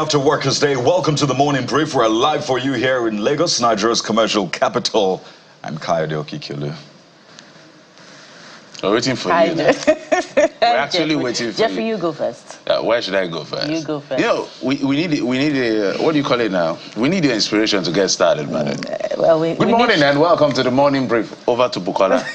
after Workers' Day. Welcome to the Morning Brief. We're live for you here in Lagos, Nigeria's commercial capital. I'm Kayode Okikulu. We're waiting for you now. We're actually waiting for Jeffrey, you. you go first. Where should I go first? You go first. You know, we need a, what do you call it now? We need the inspiration to get started, madam. Good morning and welcome to the Morning Brief. Over to Bukola.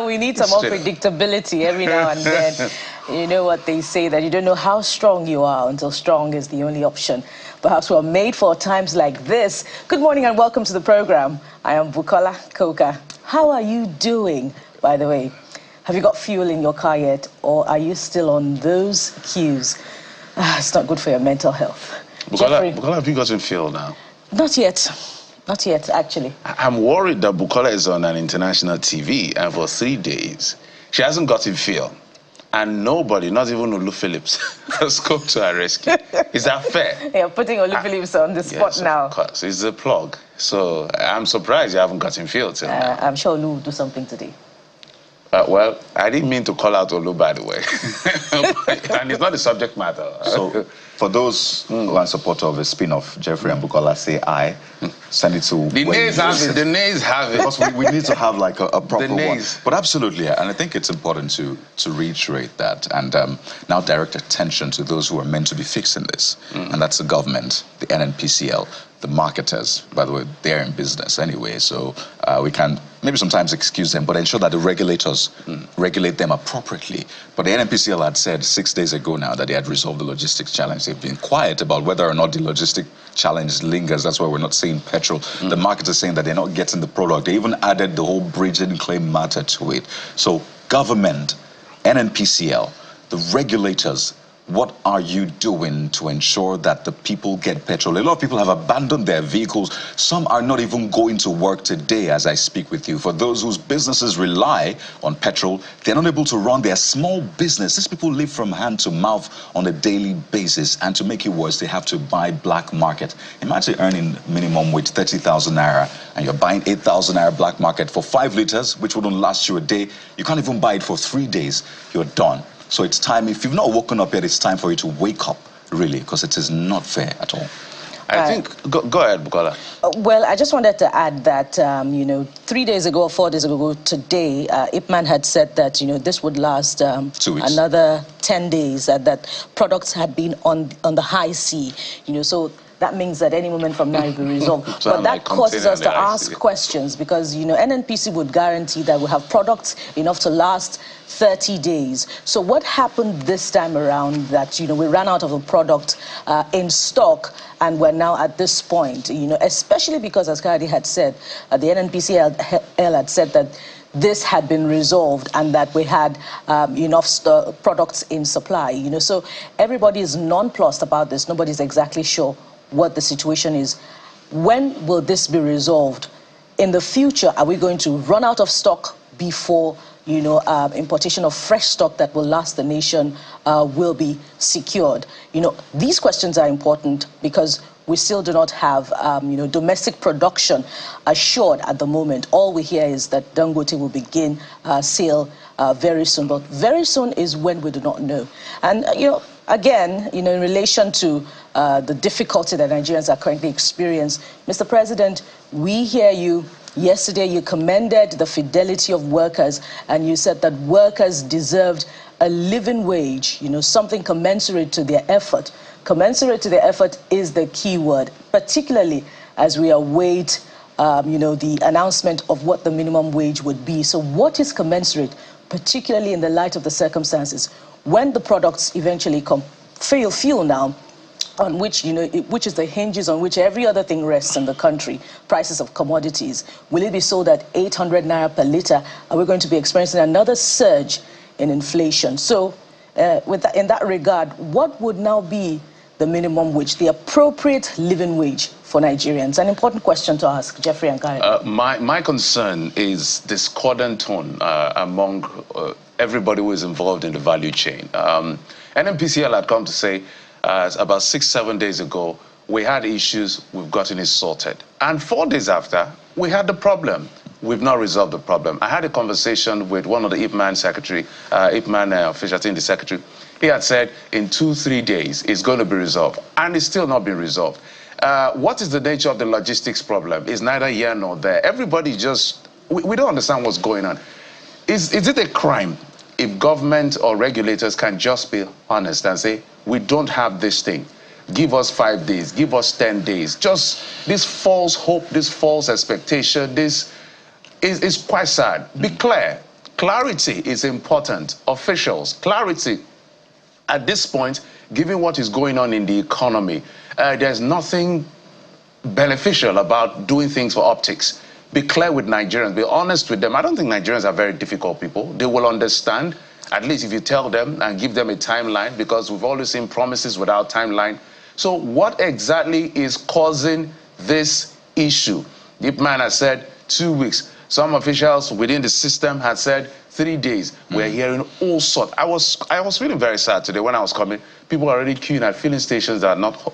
We need some more predictability every now and then. You know what they say, that you don't know how strong you are until strong is the only option. Perhaps we're made for times like this. Good morning and welcome to the program. I am Bukola Koka. How are you doing, by the way? Have you got fuel in your car yet, or are you still on those queues? It's not good for your mental health. Bukola, have you gotten fuel now? Not yet. Not yet, actually. I'm worried that Bukola is on an international TV, and for 3 days, she hasn't gotten fuel. And nobody, not even Olu Phillips, has come to her rescue. Is that fair? You're putting Olu Phillips on the spot yes, now. Of course, it's a plug. So I'm surprised you haven't gotten fuel till now. I'm sure Olu will do something today. Well, I didn't mean to call out Olu, by the way. And it's not the subject matter. So, for those who are in support of a spin-off, Jeffrey and Bukola say aye. Send it to... The nays have it. The nays have it. Because we need to have like a proper one. But absolutely, and I think it's important to reiterate that and now direct attention to those who are meant to be fixing this. And that's the government, the NNPCL, the marketers. By the way, they're in business anyway, so we can maybe sometimes excuse them, but ensure that the regulators regulate them appropriately. But the NNPCL had said 6 days ago now that they had resolved the logistics challenge. They've been quiet about whether or not the logistic challenge lingers. That's why we're not seeing petrol. The market is saying that they're not getting the product. They even added the whole bridging claim matter to it. So government, NNPCL, the regulators, what are you doing to ensure that the people get petrol? A lot of people have abandoned their vehicles. Some are not even going to work today as I speak with you. For those whose businesses rely on petrol, they're not able to run their small business. These people live from hand to mouth on a daily basis. And to make it worse, they have to buy black market. Imagine earning minimum wage 30,000 naira and you're buying 8,000 naira black market for 5 liters, which wouldn't last you a day. You can't even buy it for 3 days. You're done. So it's time, if you've not woken up yet, it's time for you to wake up, really, because it is not fair at all. I think, go ahead, Bukola. Well, I just wanted to add that, you know, 3 days ago or 4 days ago today, Ipman had said that, you know, this would last 2 weeks. Another 10 days, that products had been on the high sea, you know, so that means that any moment from now it will be resolved. But that causes us to ask questions because, you know, NNPC would guarantee that we'll have products enough to last 30 days. So what happened this time around that, you know, we ran out of the product in stock and we're now at this point, you know, especially because, as Kayode had said, the NNPCL had said that this had been resolved and that we had enough products in supply, you know. So everybody is nonplussed about this. Nobody's exactly sure what the situation is. When will this be resolved? In the future, are we going to run out of stock before, you know, importation of fresh stock that will last the nation will be secured? You know, these questions are important because we still do not have, you know, domestic production assured at the moment. All we hear is that Dangote will begin sale very soon, but very soon is when we do not know. And, you know, again, you know, in relation to the difficulty that Nigerians are currently experiencing, Mr. President, we hear you. Yesterday, you commended the fidelity of workers, and you said that workers deserved a living wage, you know, something commensurate to their effort. Commensurate to their effort is the key word, particularly as we await, you know, the announcement of what the minimum wage would be. So what is commensurate, particularly in the light of the circumstances, when the products eventually fuel now, on which, you know, which is the hinges on which every other thing rests in the country, prices of commodities. Will it be sold at 800 naira per litre? Are we going to be experiencing another surge in inflation? So in that regard, what would now be the minimum wage, the appropriate living wage for Nigerians? An important question to ask, Jeffrey and Kayode. My concern is discordant tone among everybody who is involved in the value chain. NNPCL had come to say, about 6-7 days ago, we had issues, we've gotten it sorted. And 4 days after, we had the problem. we've not resolved the problem. I had a conversation with one of the IPMAN officials, I think the secretary. He had said in 2-3 days it's going to be resolved, and it's still not been resolved. What is the nature of the logistics problem? It's neither here nor there. Everybody just, we don't understand what's going on. Is it a crime if government or regulators can just be honest and say, we don't have this thing? Give us 5 days, give us 10 days. Just this false hope, this false expectation, this is quite sad. Be clear. Clarity is important. Officials, clarity. At this point, given what is going on in the economy, there's nothing beneficial about doing things for optics. Be clear with Nigerians. Be honest with them. I don't think Nigerians are very difficult people. They will understand, at least if you tell them and give them a timeline, because we've always seen promises without timeline. So what exactly is causing this issue? The man has said 2 weeks. Some officials within the system had said 3 days. We're hearing all sorts. I was feeling very sad today when I was coming. People are already queuing at filling stations that are not,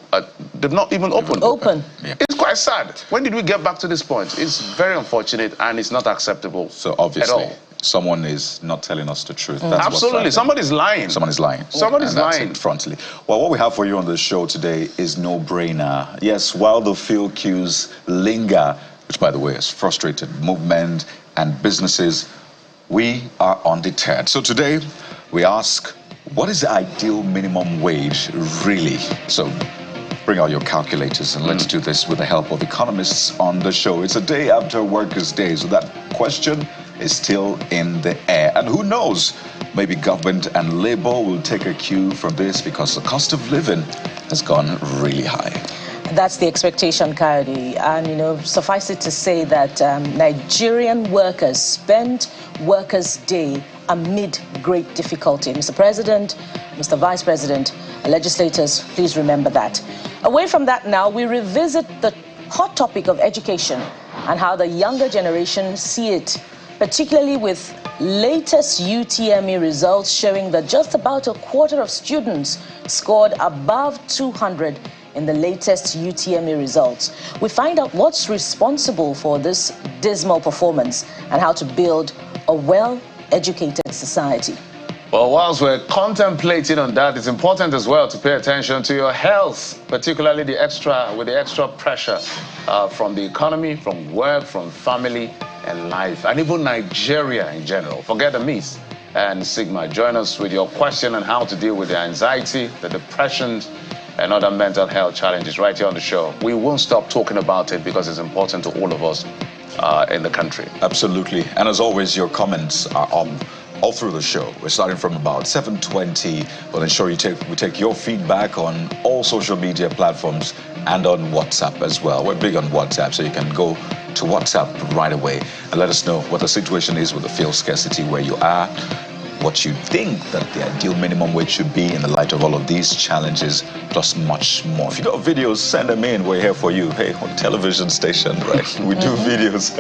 they've not even opened. Yeah. It's quite sad. When did we get back to this point? It's very unfortunate and it's not acceptable. So obviously, at all. Someone is not telling us the truth. That's absolutely. Somebody's lying. Someone is lying. Somebody's lying. Frontally. Well, what we have for you on the show today is no-brainer. Yes, while the field queues linger, which, by the way, has frustrated movement and businesses, we are undeterred. So today, we ask, what is the ideal minimum wage, really? So bring out your calculators and let's do this with the help of economists on the show. It's a day after Workers' Day, so that question is still in the air. And who knows, maybe government and labor will take a cue from this because the cost of living has gone really high. That's the expectation, Kayode. And, suffice it to say that Nigerian workers spent Workers' Day amid great difficulty. Mr. President, Mr. Vice President, legislators, please remember that. Away from that now, we revisit the hot topic of education and how the younger generation see it, particularly with latest UTME results showing that just about a quarter of students scored above 200 in the latest UTME results. We find out what's responsible for this dismal performance and how to build a well-educated society. Well, whilst we're contemplating on that, it's important as well to pay attention to your health, particularly with the extra pressure from the economy, from work, from family and life, and even Nigeria in general. Forget the myths and stigma. Join us with your question on how to deal with the anxiety, the depression, and other mental health challenges right here on the show. We won't stop talking about it because it's important to all of us in the country. Absolutely. And as always, your comments are on all through the show. We're starting from about 7:20. We'll ensure we take your feedback on all social media platforms and on WhatsApp as well. We're big on WhatsApp, so you can go to WhatsApp right away and let us know what the situation is with the fuel scarcity where you are, what you think that the ideal minimum wage should be in the light of all of these challenges, plus much more. If you got videos, send them in. We're here for you. Hey, on television station, right? We do videos.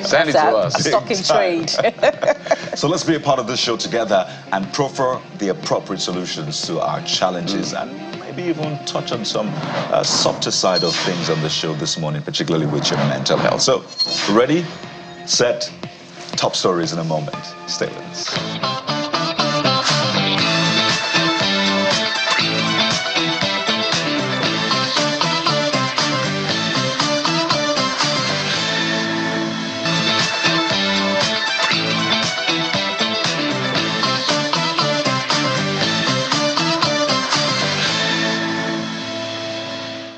Send it to us. Stock in trade. So let's be a part of this show together and proffer the appropriate solutions to our challenges and maybe even touch on some softer side of things on the show this morning, particularly with your mental health. So, ready, set, top stories in a moment. Stay with us.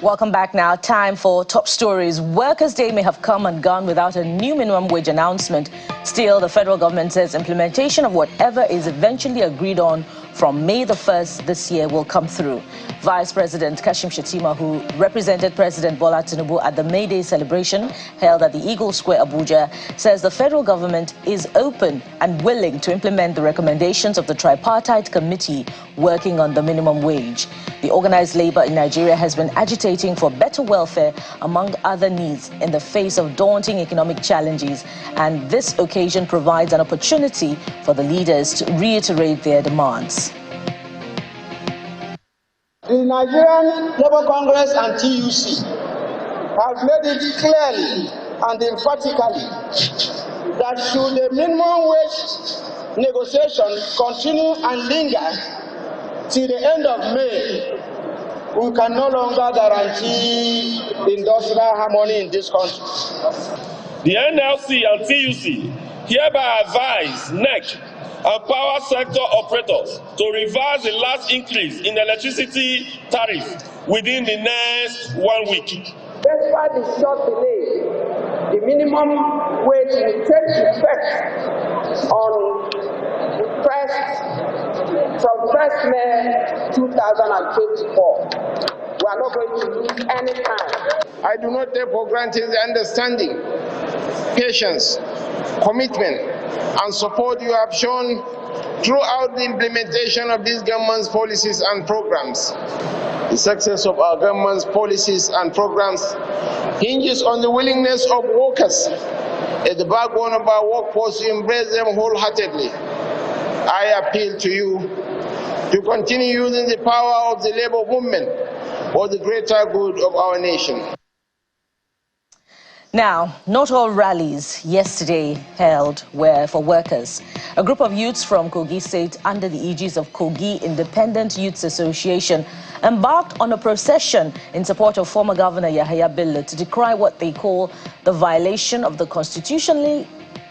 Welcome back now. Time for top stories. Workers' Day may have come and gone without a new minimum wage announcement. Still, the federal government says implementation of whatever is eventually agreed on from May the 1st this year will come through. Vice President Kashim Shettima, who represented President Bola Tinubu at the May Day celebration held at the Eagle Square, Abuja, says the federal government is open and willing to implement the recommendations of the tripartite committee working on the minimum wage. The organized labor in Nigeria has been agitating for better welfare, among other needs, in the face of daunting economic challenges, and this occasion provides an opportunity for the leaders to reiterate their demands. The Nigerian Labour Congress and TUC have made it clearly and emphatically that should the minimum wage negotiation continue and linger till the end of May, we can no longer guarantee industrial harmony in this country. The NLC and TUC hereby advise NEC and power sector operators to reverse the last increase in electricity tariff within the next 1 week. Despite the short delay, the minimum wage will take effect on from 1st May 2024. We are not going to lose any time. I do not take for granted the understanding, patience, commitment, and support you have shown throughout the implementation of these government's policies and programs. The success of our government's policies and programs hinges on the willingness of workers at the backbone of our workforce to embrace them wholeheartedly. I appeal to you to continue using the power of the labor movement for the greater good of our nation. Now, not all rallies yesterday held were for workers. A group of youths from Kogi State, under the aegis of Kogi Independent Youths Association, embarked on a procession in support of former Governor Yahaya Bello to decry what they call the violation of the constitutionally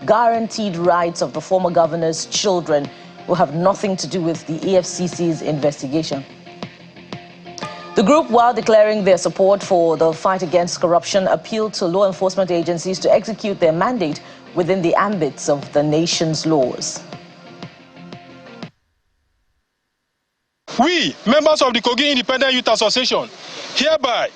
guaranteed rights of the former governor's children, who have nothing to do with the EFCC's investigation. The group, while declaring their support for the fight against corruption, appealed to law enforcement agencies to execute their mandate within the ambits of the nation's laws. We, members of the Kogi Independent Youth Association, hereby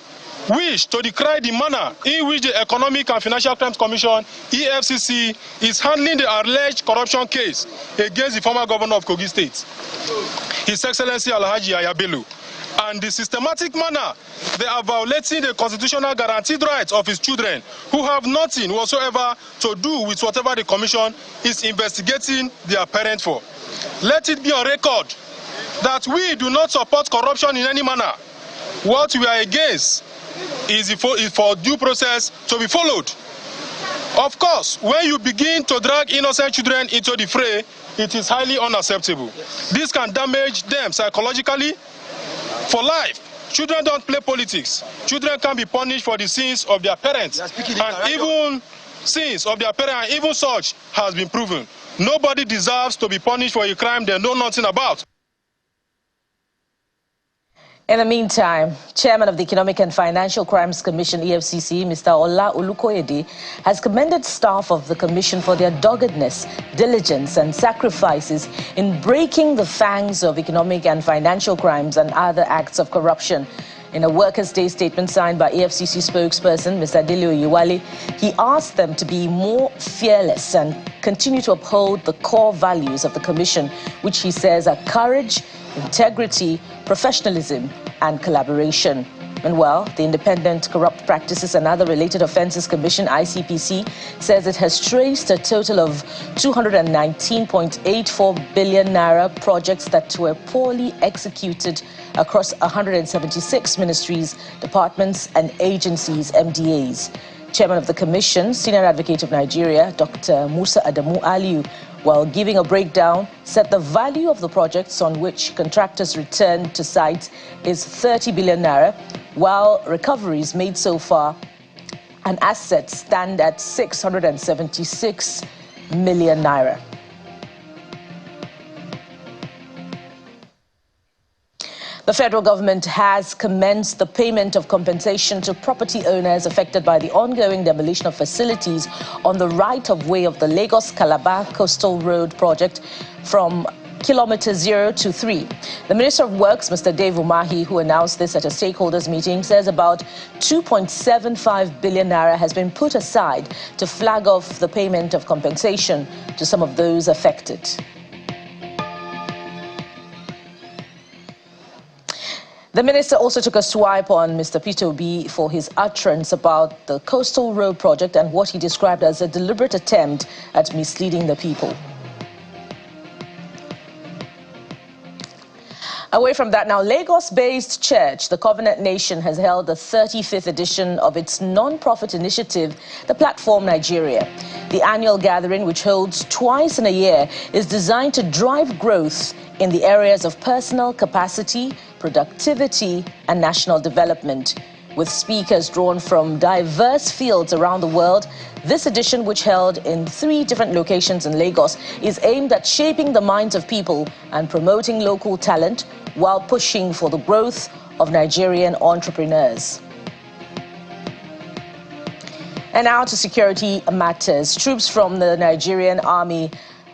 wish to decry the manner in which the Economic and Financial Crimes Commission, EFCC, is handling the alleged corruption case against the former governor of Kogi State, His Excellency Alhaji Yahaya Bello, and the systematic manner they are violating the constitutional guaranteed rights of his children, who have nothing whatsoever to do with whatever the commission is investigating their parent for. Let it be on record that we do not support corruption in any manner. What we are against is for due process to be followed. Of course, when you begin to drag innocent children into the fray, it is highly unacceptable. This can damage them psychologically for life. Children don't play politics. Children can be punished for the sins of their parents, and even sins of their parents, and even such has been proven. Nobody deserves to be punished for a crime they know nothing about. In the meantime, Chairman of the Economic and Financial Crimes Commission, EFCC, Mr. Ola Olukoyede, has commended staff of the Commission for their doggedness, diligence and sacrifices in breaking the fangs of economic and financial crimes and other acts of corruption. In a Workers' Day statement signed by EFCC spokesperson, Mr. Dele Oyewale, he asked them to be more fearless and continue to uphold the core values of the Commission, which he says are courage, integrity, professionalism and collaboration. And well, the Independent Corrupt Practices and Other Related Offences Commission, ICPC, says it has traced a total of 219.84 billion naira projects that were poorly executed across 176 ministries, departments and agencies, MDAs. Chairman of the Commission, Senior Advocate of Nigeria, Dr. Musa Adamu Aliyu, while giving a breakdown, said the value of the projects on which contractors returned to sites is 30 billion naira, while recoveries made so far and assets stand at 676 million naira. The federal government has commenced the payment of compensation to property owners affected by the ongoing demolition of facilities on the right-of-way of the Lagos-Calabar Coastal Road project from Kilometer 0 to 3. The Minister of Works, Mr. Dave Umahi, who announced this at a stakeholders meeting, says about 2.75 billion naira has been put aside to flag off the payment of compensation to some of those affected. The minister also took a swipe on Mr. Peter Obi for his utterance about the Coastal Road project and what he described as a deliberate attempt at misleading the people. Away from that now, Lagos-based church, the Covenant Nation, has held the 35th edition of its non-profit initiative, the Platform Nigeria. The annual gathering, which holds twice in a year, is designed to drive growth in the areas of personal capacity, productivity, and national development. With speakers drawn from diverse fields around the world, this edition, which held in 3 different locations in Lagos, is aimed at shaping the minds of people and promoting local talent while pushing for the growth of Nigerian entrepreneurs. And now to security matters. Troops from the Nigerian Army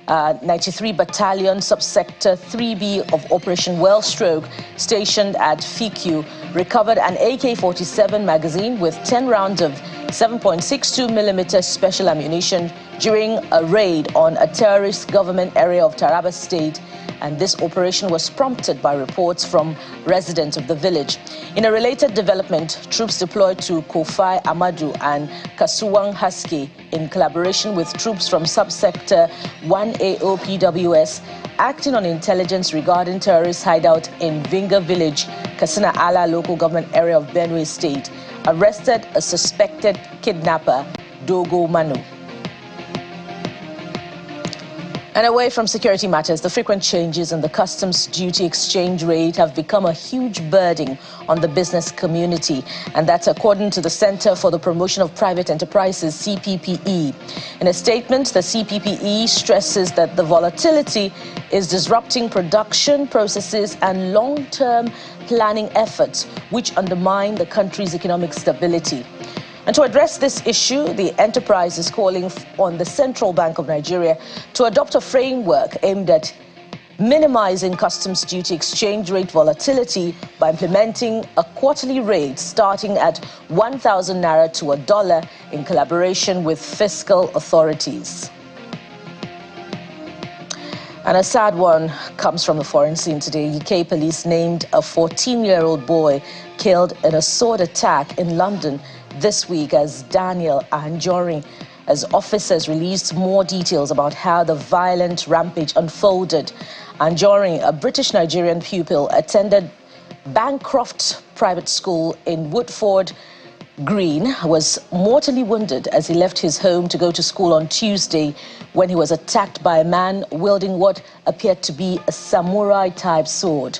93 Battalion Subsector 3B of Operation Wellstroke, stationed at Fiku, recovered an AK-47 magazine with 10 rounds of 7.62mm special ammunition during a raid on a terrorist government area of Taraba State. And this operation was prompted by reports from residents of the village. In a related development, troops deployed to Kofai Amadu and Kasuwang Haske in collaboration with troops from subsector 1AO PWS acting on intelligence regarding terrorist hideout in Vinga village, Katsina Ala local government area of Benue State, arrested a suspected kidnapper, Dogo Manu. And away from security matters, the frequent changes in the customs duty exchange rate have become a huge burden on the business community. And that's according to the Center for the Promotion of Private Enterprises, CPPE. In a statement, the CPPE stresses that the volatility is disrupting production processes and long-term planning efforts, which undermine the country's economic stability. And to address this issue, the enterprise is calling on the Central Bank of Nigeria to adopt a framework aimed at minimizing customs duty exchange rate volatility by implementing a quarterly rate starting at 1,000 naira to $1 in collaboration with fiscal authorities. And a sad one comes from the foreign scene today. UK police named a 14-year-old boy killed in a sword attack in London this week as Daniel Anjorin, as officers released more details about how the violent rampage unfolded. Anjorin, a British-Nigerian pupil, attended Bancroft Private School in Woodford Green, was mortally wounded as he left his home to go to school on Tuesday when he was attacked by a man wielding what appeared to be a samurai-type sword.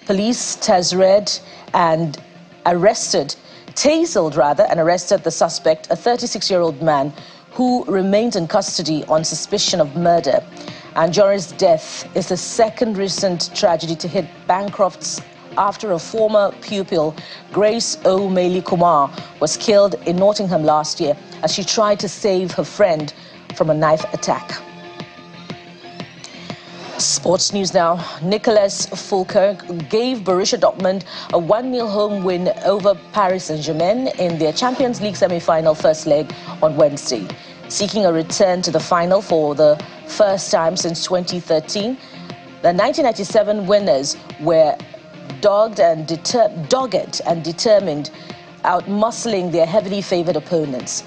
Police tasered and arrested the suspect, a 36-year-old man who remains in custody on suspicion of murder. Anjorin's death is the second recent tragedy to hit Bancrofts after a former pupil, Grace O'Malley Kumar, was killed in Nottingham last year as she tried to save her friend from a knife attack. Sports news now. Nicolas Fulkerg gave Borussia Dortmund a 1-0 home win over Paris Saint-Germain in their Champions League semi-final first leg on Wednesday. Seeking a return to the final for the first time since 2013, the 1997 winners were dogged and determined, out-muscling their heavily favoured opponents.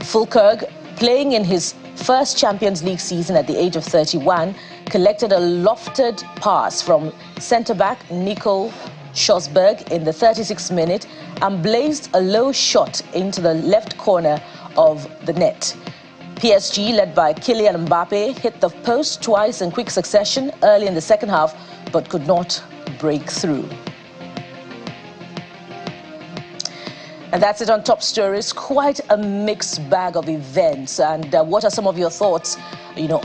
Fulkerg, playing in his first Champions League season at the age of 31, collected a lofted pass from centre-back Nico Schosberg in the 36th minute and blazed a low shot into the left corner of the net. PSG, led by Kylian Mbappe, hit the post twice in quick succession early in the second half, but could not break through. And that's it on Top Stories. Quite a mixed bag of events. And what are some of your thoughts,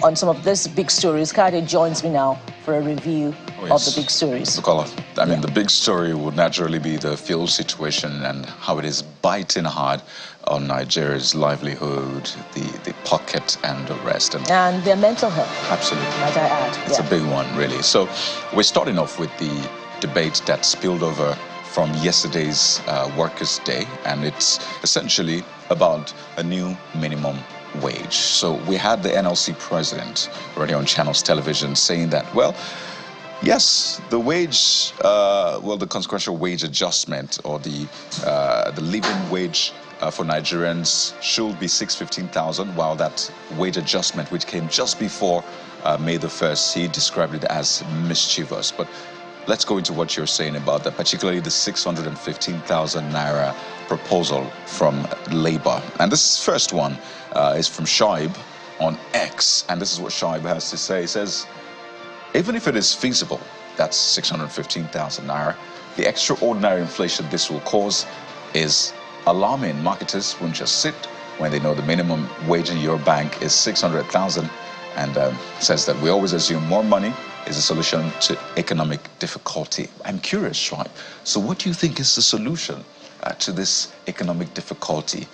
on some of these big stories? Kade joins me now for a review of the big stories. The big story would naturally be the fuel situation and how it is biting hard on Nigeria's livelihood, the pocket and the rest. And their mental health. Absolutely. Might I add. It's a big one, really. So we're starting off with the debate that spilled over from yesterday's Workers' Day, and it's essentially about a new minimum wage. So we had the NLC president already on Channels Television saying that, well, yes, the wage, the consequential wage adjustment or the living wage for Nigerians should be 615,000, while that wage adjustment, which came just before May the 1st, he described it as mischievous. But let's go into what you're saying about that, particularly the 615,000 naira proposal from Labour. And this first one is from Shoaib on X, and this is what Shoaib has to say. He says, even if it is feasible, that's 615,000 naira, the extraordinary inflation this will cause is alarming. Marketers won't just sit when they know the minimum wage in your bank is 600,000, and says that we always assume more money is a solution to economic difficulty. I'm curious, Shoaib, so what do you think is the solution to this economic difficulty?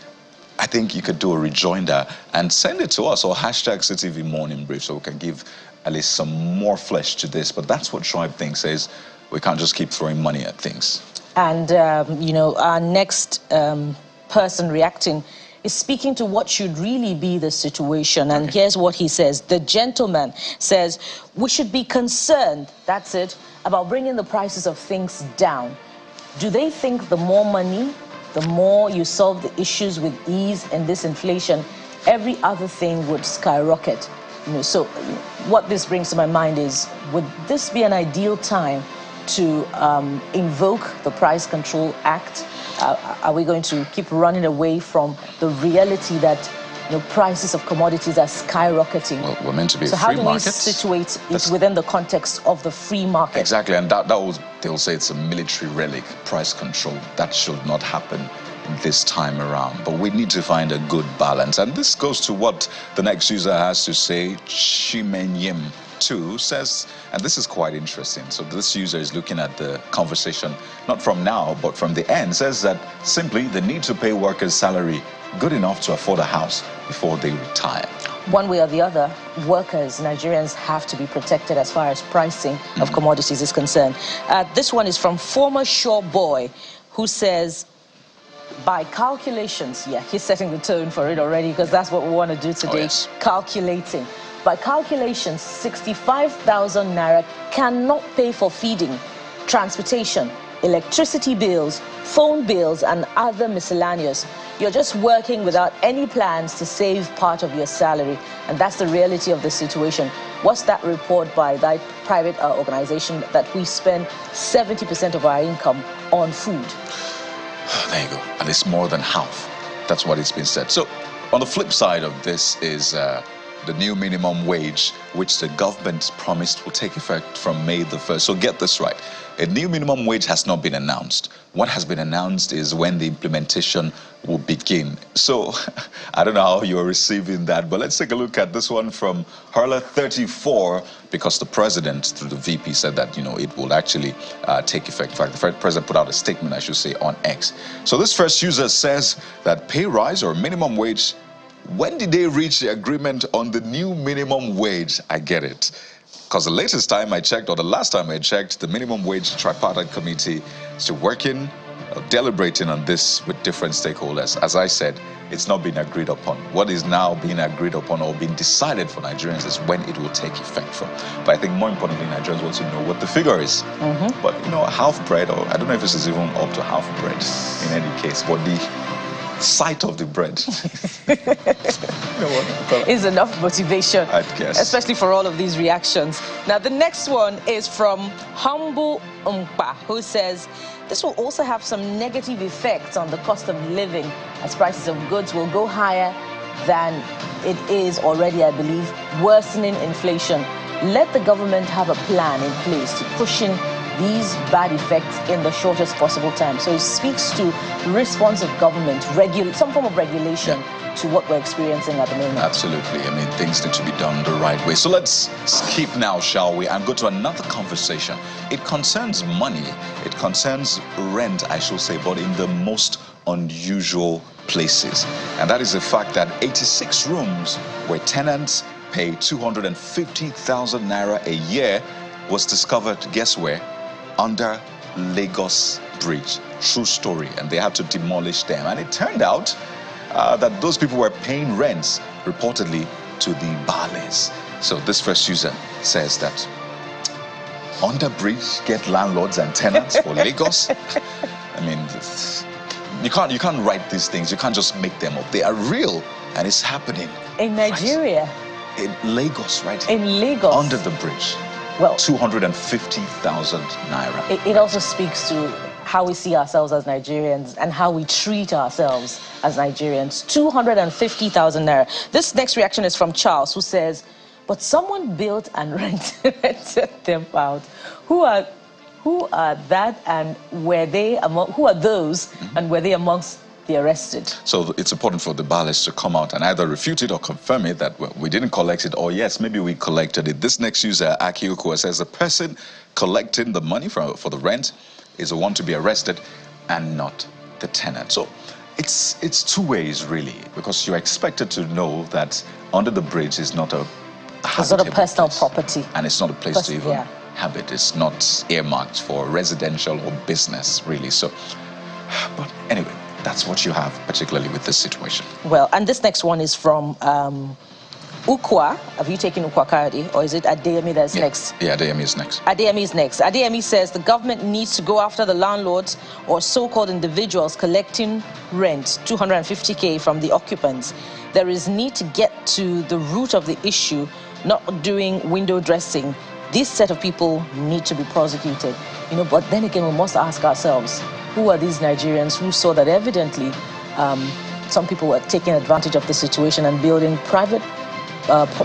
I think you could do a rejoinder and send it to us, or hashtag CTV Morning Brief, so we can give at least some more flesh to this. But that's what Shoaib thinks, is we can't just keep throwing money at things. And, you know, our next person reacting is speaking to what should really be the situation. And here's what he says. The gentleman says, we should be concerned, that's it, about bringing the prices of things down. Do they think the more money, the more you solve the issues with ease and this inflation, every other thing would skyrocket? You know, so what this brings to my mind is, would this be an ideal time to invoke the Price Control Act? Are we going to keep running away from the reality that, you know, prices of commodities are skyrocketing? Well, we're meant to be a free market. So how do we situate it within the context of the free market? Exactly, and they'll say it's a military relic, price control. That should not happen this time around. But we need to find a good balance. And this goes to what the next user has to say. Chimenyim too says, and this is quite interesting. So this user is looking at the conversation, not from now, but from the end, says that simply they need to pay workers' salary good enough to afford a house before they retire. One way or the other, workers, Nigerians, have to be protected as far as pricing of commodities is concerned. This one is from former Shaw Boy, who says, by calculations, yeah, he's setting the tone for it already, because that's what we want to do today, calculating. By calculations, 65,000 naira cannot pay for feeding, transportation, electricity bills, phone bills, and other miscellaneous. You're just working without any plans to save part of your salary, and that's the reality of the situation. What's that report by that private organization that we spend 70% of our income on food? There you go. And it's more than half. That's what it's been said. So on the flip side of this is the new minimum wage, which the government promised will take effect from May the 1st. So get this right. A new minimum wage has not been announced. What has been announced is when the implementation will begin. So I don't know how you're receiving that, but let's take a look at this one from Harla 34, because the president, through the VP, said that, you know, it will actually take effect. In fact, the president put out a statement, I should say, on X. So this first user says that pay rise or minimum wage, when did they reach the agreement on the new minimum wage? I get it. Because the latest time I checked, or the last time I checked, the minimum wage tripartite committee is still working, deliberating on this with different stakeholders. As I said, it's not been agreed upon. What is now being agreed upon or being decided for Nigerians is when it will take effect from. But I think more importantly, Nigerians want to know what the figure is. But, you know, half bread, or I don't know if this is even up to half bread in any case, but the sight of the bread is enough motivation, I guess, especially for all of these reactions. Now the next one is from Humble Umpa, who says this will also have some negative effects on the cost of living, as prices of goods will go higher than it is already, I believe, worsening inflation. Let the government have a plan in place to push in these bad effects in the shortest possible time. So it speaks to response of government, some form of regulation to what we're experiencing at the moment. Absolutely. I mean, things need to be done the right way. So let's skip now, shall we, and go to another conversation. It concerns money. It concerns rent, I should say, but in the most unusual places. And that is the fact that 86 rooms where tenants pay 250,000 naira a year was discovered, guess where? Under Lagos Bridge. True story. And they had to demolish them. And it turned out that those people were paying rents, reportedly, to the Bales. So this first user says that under bridge get landlords and tenants for Lagos. I mean, you can't write these things. You can't just make them up. They are real, and it's happening. In Nigeria? Right. In Lagos, right? In Lagos? Under the bridge. Well, 250,000 naira. It also speaks to how we see ourselves as Nigerians and how we treat ourselves as Nigerians. 250,000 naira. This next reaction is from Charles, who says, but someone built and rented them out. Who are that, and were they among, who are those, and were they amongst the arrested? So it's important for the balance to come out and either refute it or confirm it that we didn't collect it, or yes, maybe we collected it. This next user, Akiuko, says the person collecting the money for the rent is the one to be arrested and not the tenant. So it's two ways really, because you're expected to know that under the bridge is not a it's not a personal property, and it's not a place to even habit. It's not earmarked for residential or business really. So, but anyway, that's what you have, particularly with this situation. Well, and this next one is from Ukwa. Have you taken Ukwa Kayode, or is it Adeyemi that's next? Yeah, Adeyemi is next. Adeyemi is next. Adeyemi says the government needs to go after the landlords or so-called individuals collecting rent, 250K from the occupants. There is need to get to the root of the issue, not doing window dressing. This set of people need to be prosecuted. You know, but then again, we must ask ourselves, who are these Nigerians who saw that evidently some people were taking advantage of the situation and building private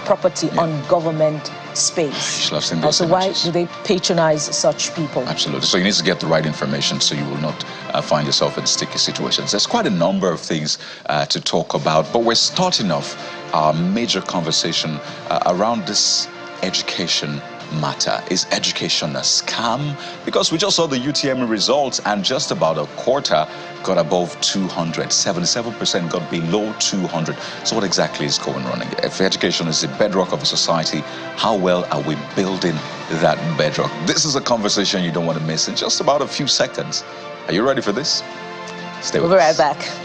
property on government space? So why do they patronize such people? Absolutely. So you need to get the right information so you will not find yourself in sticky situations. There's quite a number of things to talk about, but we're starting off our major conversation around this education matter. Is education a scam? Because we just saw the UTM results and just about a quarter got above 200. 77% got below 200. So what exactly is going on? If education is the bedrock of a society, how well are we building that bedrock? This is a conversation you don't want to miss in just about a few seconds. Are you ready for this? Stay with us. We'll be right back.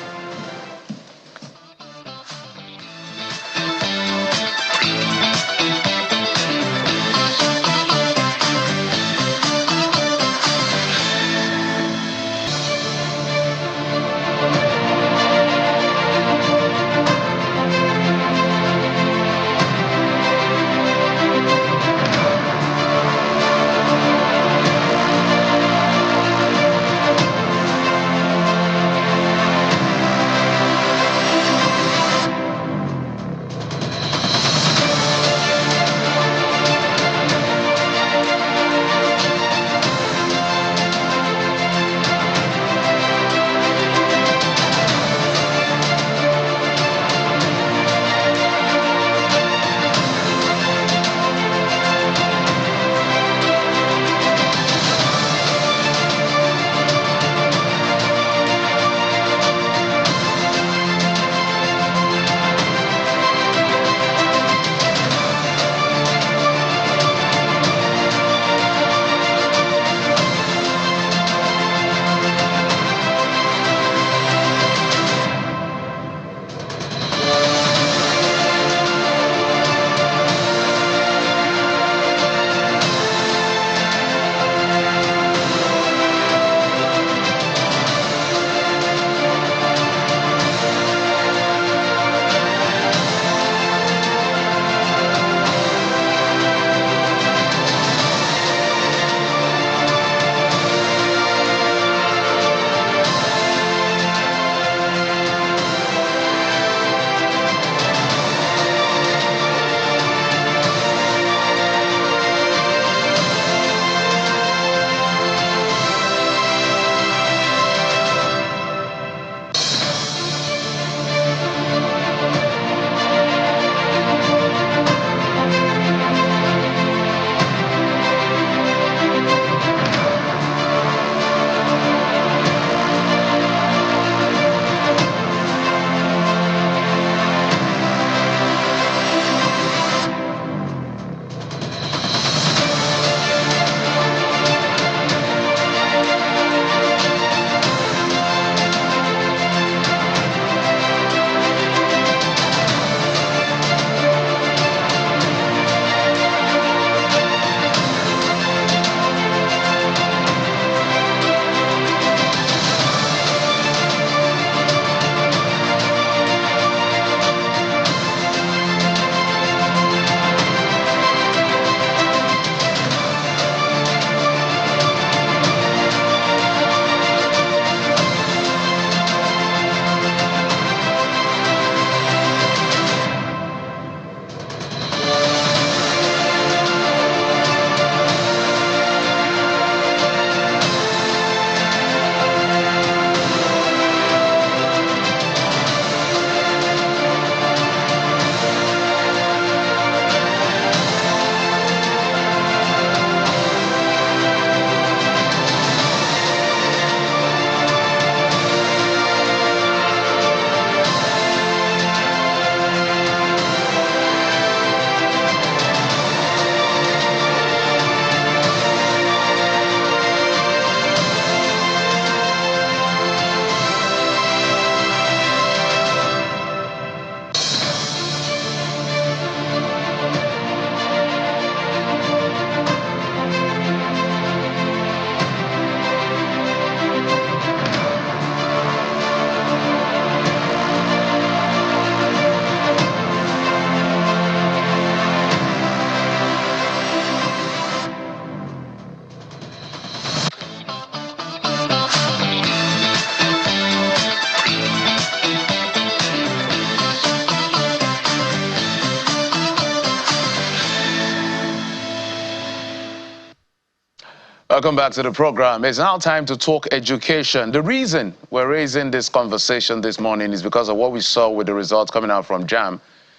Welcome back to the program. It's now time to talk education. The reason we're raising this conversation this morning is because of what we saw with the results coming out from JAMB,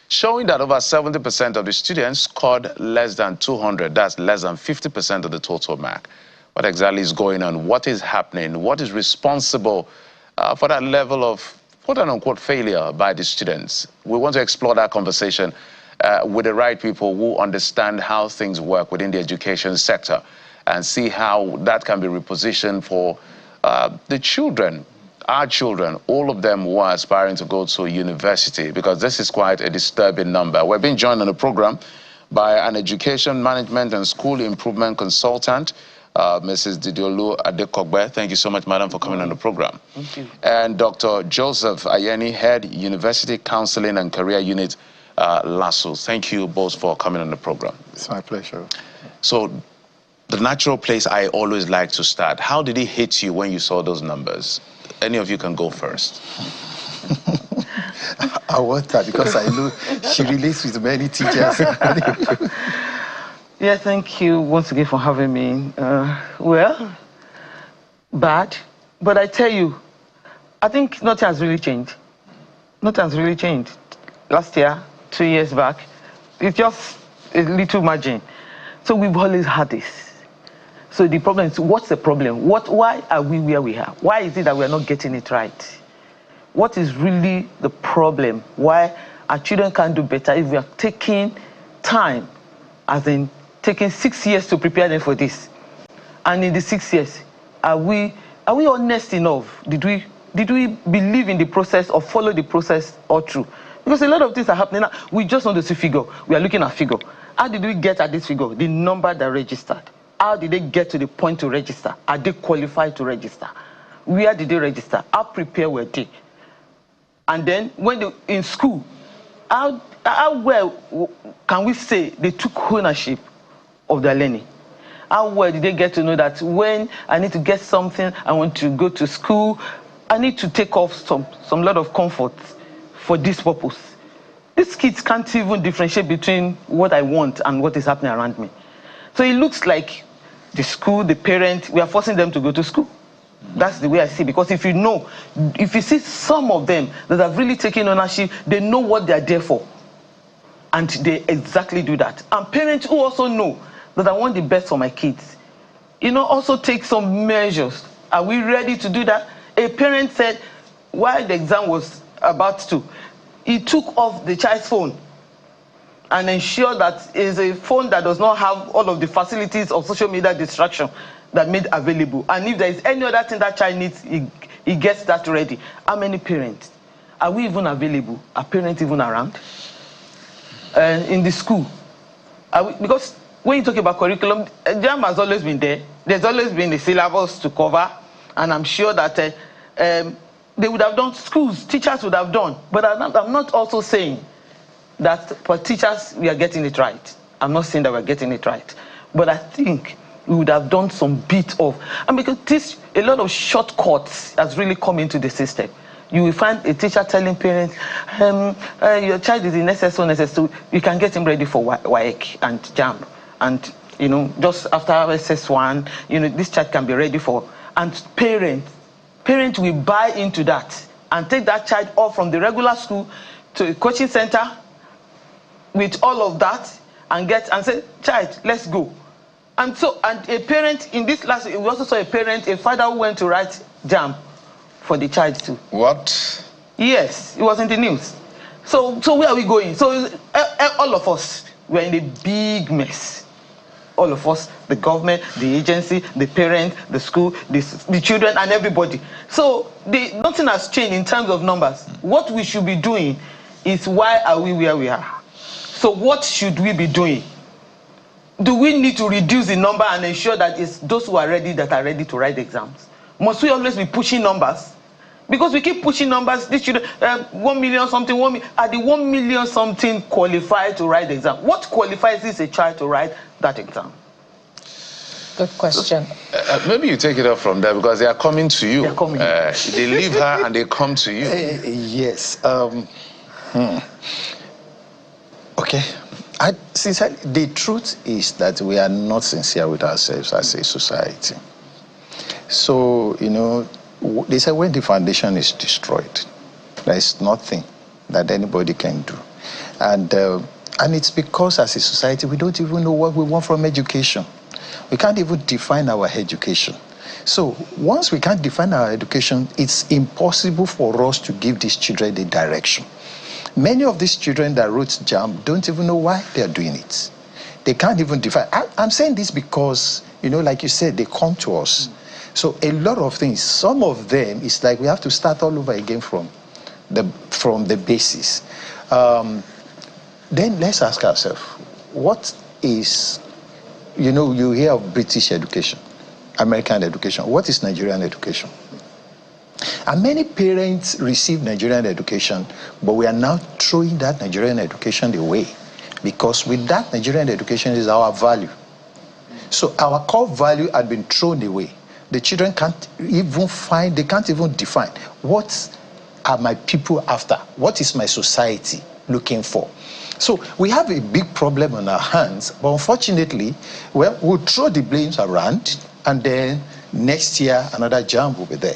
showing that over 70% of the students scored less than 200. That's less than 50% of the total mark. What exactly is going on? What is happening? What is responsible for that level of quote-unquote failure by the students? We want to explore that conversation with the right people who understand how things work within the education sector, and see how that can be repositioned for the children, our children, all of them who are aspiring to go to university, because this is quite a disturbing number. We're being joined on the program by an education management and school improvement consultant, Mrs. Didiolu Adekogbe. Thank you so much, madam, for coming on the program. Thank you. And Dr. Joseph Ayeni, Head, University Counseling and Career Unit, LASU. Thank you both for coming on the program. It's my pleasure. So, the natural place I always like to start, how did it hit you when you saw those numbers? Any of you can go first. I want that because I know she relates with many teachers. Yeah, thank you once again for having me. Well, bad, but I tell you, I think nothing has really changed. Nothing has really changed. Last year, 2 years back, it's just a little margin. So we've always had this. So the problem is, what's the problem? Why are we where we are? Why is it that we're not getting it right? What is really the problem? Why our children can't do better if we are taking time, as in taking 6 years to prepare them for this? And in the 6 years, are we honest enough? Did we believe in the process or follow the process all through? Because a lot of things are happening now. We just want to see figure. We are looking at figure. How did we get at this figure? The number that registered. How did they get to the point to register? Are they qualified to register? Where did they register? How prepared were they? And then when they in school, how well can we say they took ownership of their learning? How well did they get to know that when I need to get something, I want to go to school, I need to take off some lot of comfort for this purpose? These kids can't even differentiate between what I want and what is happening around me. So it looks like the school, the parent, we are forcing them to go to school. That's the way I see it. Because if you see some of them that have really taken ownership, they know what they are there for. And they exactly do that. And parents who also know that I want the best for my kids, also take some measures. Are we ready to do that? A parent said, while the exam was about to, he took off the child's phone and ensure that it's a phone that does not have all of the facilities of social media distraction that made available. And if there is any other thing that child needs, he gets that ready. How many parents? Are we even available? Are parents even around? In the school? Because when you talk about curriculum, JAMB has always been there. There's always been a syllabus to cover. And I'm sure that they would have done, schools, teachers would have done. But I'm not also saying that for teachers, we are getting it right. I'm not saying that we're getting it right. But I think we would have done some bit of, and because a lot of shortcuts has really come into the system. You will find a teacher telling parents, your child is in SS1, you can get him ready for WAEC and JAMB. And, just after SS1, this child can be ready for, and parents will buy into that and take that child off from the regular school to a coaching center with all of that and say, child, let's go. And a parent in this last, we also saw a father who went to write JAMB for the child too. What? Yes, it was in the news. So where are we going? So all of us, we're in a big mess. All of us, the government, the agency, the parent, the school, the children, and everybody. So nothing has changed in terms of numbers. What we should be doing is, why are we where we are? So what should we be doing? Do we need to reduce the number and ensure that it's those who are ready that are ready to write the exams? Must we always be pushing numbers? Because we keep pushing numbers, these children, 1 million something, are the 1 million something qualified to write the exam? What qualifies this a child to write that exam? Good question. Maybe you take it up from there, because they are coming to you. They're coming. They leave her and they come to you. Yes. Okay. Sincerely, the truth is that we are not sincere with ourselves as a society. So, you know, they say when the foundation is destroyed, there is nothing that anybody can do. And it's because as a society, we don't even know what we want from education. We can't even define our education. So once we can't define our education, it's impossible for us to give these children the direction. Many of these children that wrote JAMB don't even know why they're doing it. They can't even define. I'm saying this because, you know, like you said, they come to us. So a lot of things, some of them, it's like we have to start all over again from the basis. Then let's ask ourselves, what is, you know, you hear of British education, American education. What is Nigerian education? And many parents receive Nigerian education, but we are now throwing that Nigerian education away because with that Nigerian education is our value. So our core value had been thrown away. The children can't even find, they can't even define what are my people after? What is my society looking for? So we have a big problem on our hands, but unfortunately, well, we'll throw the blames around and then next year, another JAMB will be there.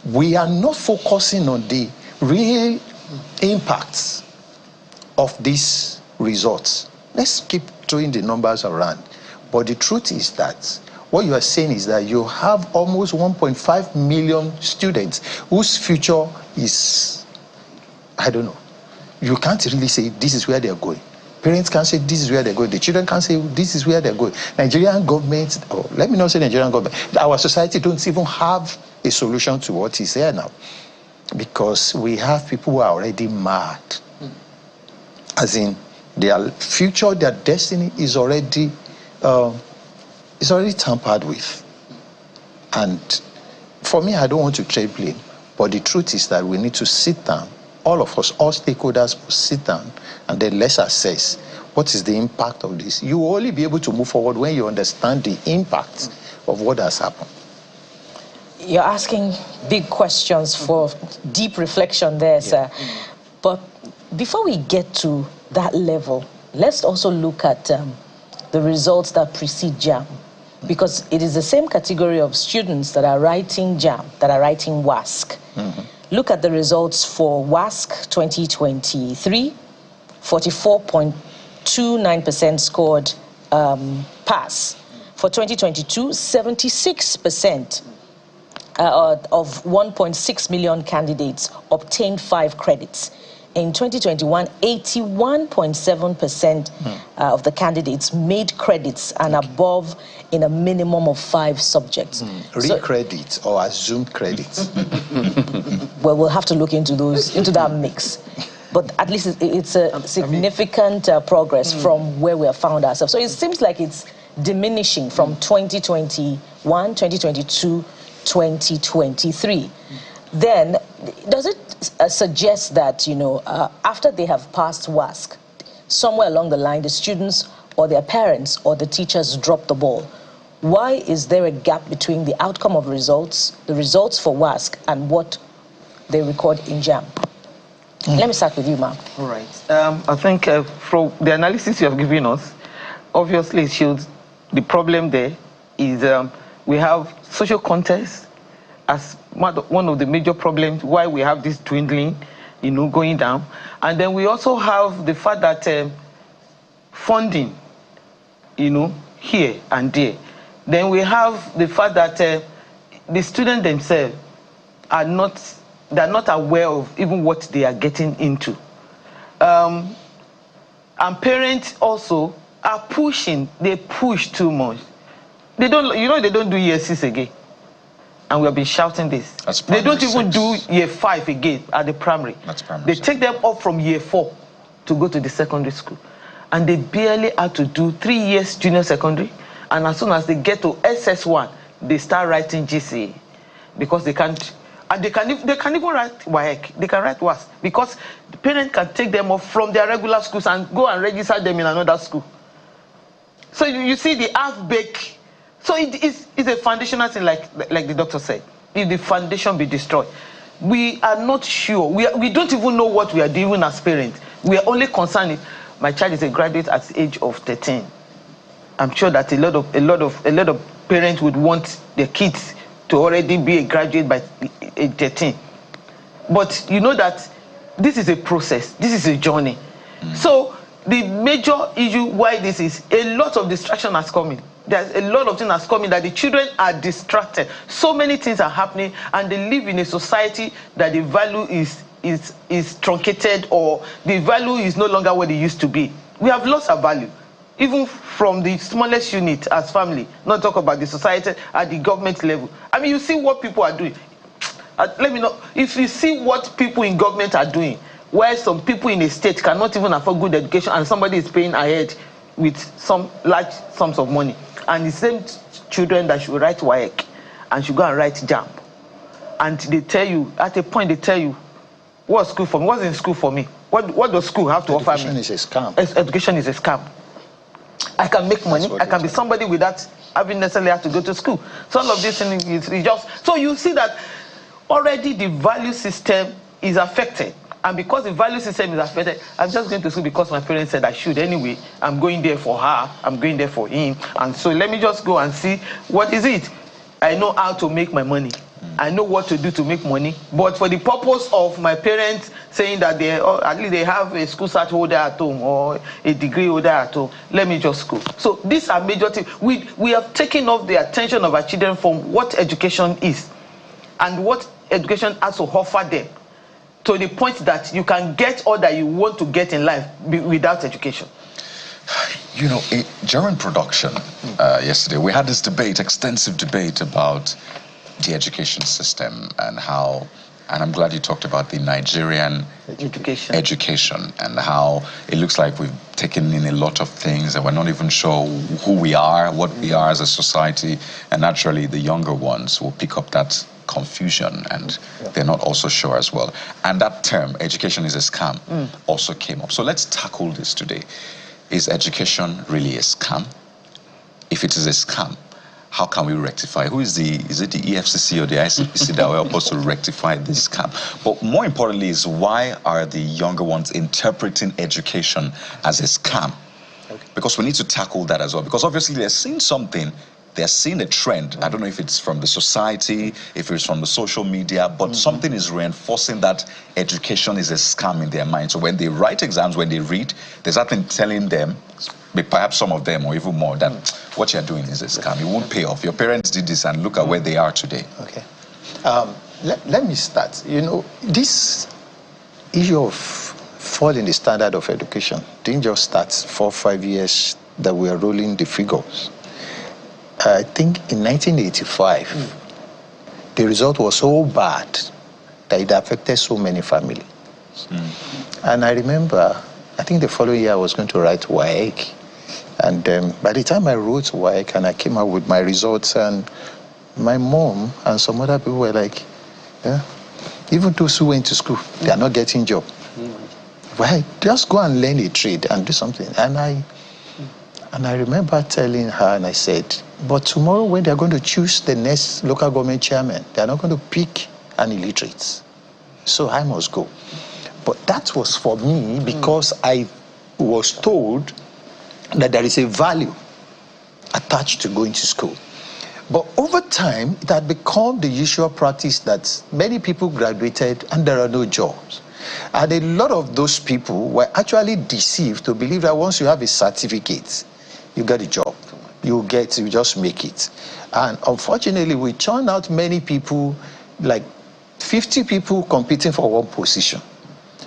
We are not focusing on the real impacts of these results. Let's keep throwing the numbers around. But the truth is that what you are saying is that you have almost 1.5 million students whose future is, I don't know. You can't really say this is where they are going. Parents can't say this is where they're going. The children can't say this is where they're going. Nigerian government, or let me not say Nigerian government, our society don't even have a solution to what is here now. Because we have people who are already mad. As in, their future, their destiny is already tampered with. And for me, I don't want to trade blame. But the truth is that we need to sit down. All of us, all stakeholders must sit down and then let's assess what is the impact of this. You will only be able to move forward when you understand the impact of what has happened. You're asking big questions for deep reflection there, sir. But before we get to that level, let's also look at the results that precede JAMB, because it is the same category of students that are writing JAMB, that are writing WASC. Look at the results for WASC 2023. 44.29% scored pass. For 2022, 76% of 1.6 million candidates obtained 5 credits. In 2021, 81.7% of the candidates made credits and above in a minimum of 5 subjects. Re-credits or assumed credits? Well, we'll have to look into that mix. But at least it's a significant progress from where we have found ourselves. So it seems like it's diminishing from 2021, 2022, 2023. Then, does it suggest that, you know, after they have passed WASC, somewhere along the line, the students or their parents or the teachers drop the ball? Why is there a gap between the outcome of results, the results for WASC, and what they record in JAMB? Let me start with you, ma'am. All right. I think from the analysis you have given us, obviously it shows the problem there is we have social context as one of the major problems why we have this dwindling, you know, going down. And then we also have the fact that funding, you know, here and there. Then we have the fact that the students themselves are not aware of even what they are getting into. And parents also are pushing, they push too much. They don't, you know, they don't do year 6 again. And we have been shouting this. They don't even do year 5 again at the primary. They take them up from year 4 to go to the secondary school. And they barely have to do 3 years junior secondary. And as soon as they get to SS1, they start writing GCE. Because they can't, and they can even write WAEC. They can write WASC. Because the parents can take them off from their regular schools and go and register them in another school. So you see the half-baked. So it's a foundational thing, like the doctor said. If the foundation be destroyed, we are not sure. We don't even know what we are doing as parents. We are only concerned. my child is a graduate at the age of 13. I'm sure that a lot of parents would want their kids to already be a graduate by age 13. But you know that this is a process, this is a journey. So the major issue why this is, a lot of distraction has come in. There's a lot of things that's coming that the children are distracted. So many things are happening, and they live in a society that the value is truncated, or the value is no longer what it used to be. We have lost our value, even from the smallest unit as family, not talk about the society at the government level. I mean, you see what people are doing. Let me know, if you see what people in government are doing, where some people in a state cannot even afford good education, and somebody is paying ahead with some large sums of money, and the same children that should write WAEC and should go and write JAMB, and they tell you, at a point they tell you, what's school for me? What's in school for me? What does school have to offer me? Education is a scam. Education is a scam. I can make money, I can be somebody without having necessarily have to go to school. So all of this thing is just, so you see that already the value system is affected. And because the value system is affected, I'm just going to school because my parents said I should anyway. I'm going there for her, I'm going there for him. And so let me just go and see what is it. I know how to make my money. I know what to do to make money. But for the purpose of my parents saying that they, or at least they have a school cert holder at home or a degree holder at home, let me just go. So these are major things. We have taken off the attention of our children from what education is and what education has to offer them, to the point that you can get all that you want to get in life without education. You know, during production yesterday, we had this debate, extensive debate about the education system and how, and I'm glad you talked about the Nigerian education and how it looks like we've taken in a lot of things and we're not even sure who we are, what we are as a society, and naturally the younger ones will pick up that confusion and they're not also sure as well. And that term, education is a scam, also came up. So let's tackle this today. Is education really a scam? If it is a scam, how can we rectify? Is it the EFCC or the ICPC that will help us to rectify this scam? But more importantly is, why are the younger ones interpreting education as a scam? Okay. Because we need to tackle that as well. Because obviously they're seeing something, they're seeing a trend. I don't know if it's from the society, if it's from the social media, but something is reinforcing that education is a scam in their mind. So when they write exams, when they read, there's nothing telling them, perhaps some of them or even more, that what you're doing is a scam. It won't pay off. Your parents did this and look at where they are today. Okay. Let me start. You know, this issue of falling the standard of education didn't just start 4 or 5 years that we are rolling the figures. I think in 1985, the result was so bad that it affected so many families. And I remember, I think the following year I was going to write WAEC. And by the time I wrote WAEC and I came out with my results, and my mom and some other people were like, yeah, even those who went to school, they are not getting job. Well, just go and learn a trade and do something. And I remember telling her, and I said, but tomorrow when they're going to choose the next local government chairman, they're not going to pick an illiterate. So I must go. But that was for me because I was told that there is a value attached to going to school. But over time, it had become the usual practice that many people graduated and there are no jobs. And a lot of those people were actually deceived to believe that once you have a certificate, you get a job. You just make it. And unfortunately, we churn out many people, like 50 people competing for one position.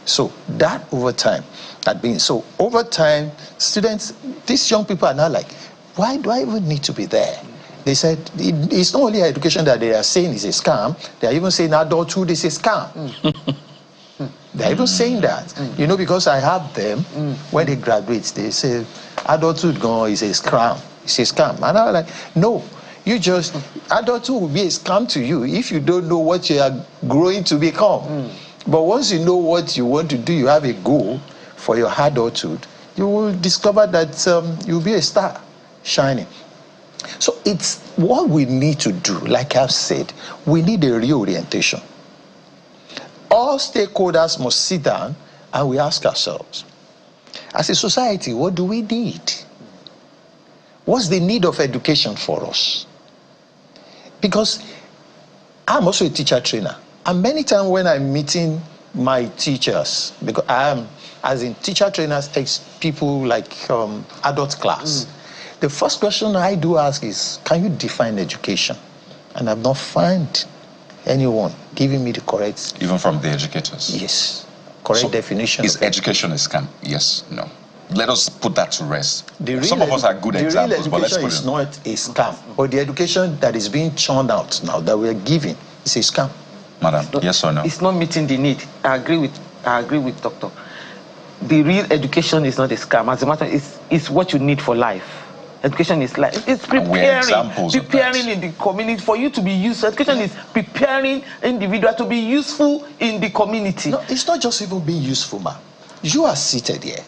So that over time had been, so over time, students, these young people are now like, why do I even need to be there? They said, it's not only education that they are saying is a scam, they are even saying adulthood is a scam. They're even saying that. You know, because I have them, when they graduate, they say, adulthood is a scam. It's a scam. And I was like, no, you just, adulthood will be a scam to you if you don't know what you are growing to become. But once you know what you want to do, you have a goal for your adulthood, you will discover that you'll be a star shining. So it's what we need to do. Like I've said, we need a reorientation. All stakeholders must sit down and we ask ourselves, As a society, what do we need? What's the need of education for us? Because I'm also a teacher trainer. And many times when I'm meeting my teachers, because I am, as in teacher trainers, takes people like adult class. The first question I do ask is, can you define education? And I've not found anyone giving me the correct... Even from the educators? Yes. Correct definition. Is education a scam? Yes, no. Let us put that to rest. Some of us are good examples, but let's put it. The real education is not a scam. But the education that is being churned out now, that we're giving, is a scam. Madam, yes or no? It's not meeting the need. I agree with Doctor. The real education is not a scam. As a matter, it's what you need for life. Education is life. It's preparing in the community for you to be useful. Education is preparing individual to be useful in the community. No, it's not just even being useful, man. You are seated here.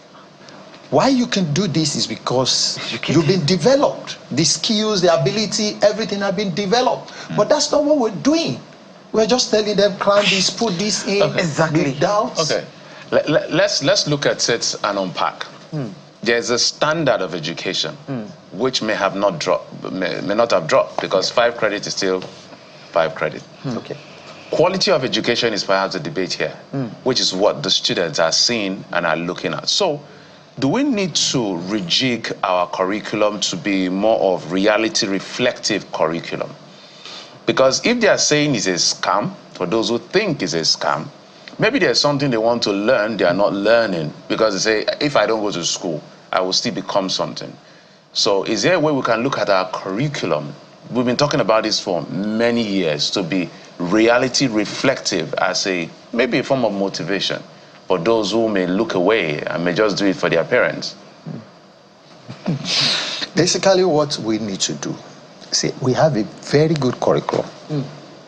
Why you can do this is because you've been developed. The skills, the ability, everything have been developed. But that's not what we're doing. We're just telling them, cram this, put this in. Okay. Exactly. Without... Okay. Let's look at it and unpack. There's a standard of education which may not have dropped because 5 credit is still 5 credit. Okay. Quality of education is perhaps a debate here, which is what the students are seeing and are looking at. So, do we need to rejig our curriculum to be more of reality-reflective curriculum? Because if they are saying it's a scam, for those who think it's a scam, maybe there's something they want to learn, they are not learning. Because they say, if I don't go to school, I will still become something. So is there a way we can look at our curriculum? We've been talking about this for many years, to be reality-reflective as maybe a form of motivation for those who may look away and may just do it for their parents. Basically, what we need to do, see, we have a very good curriculum,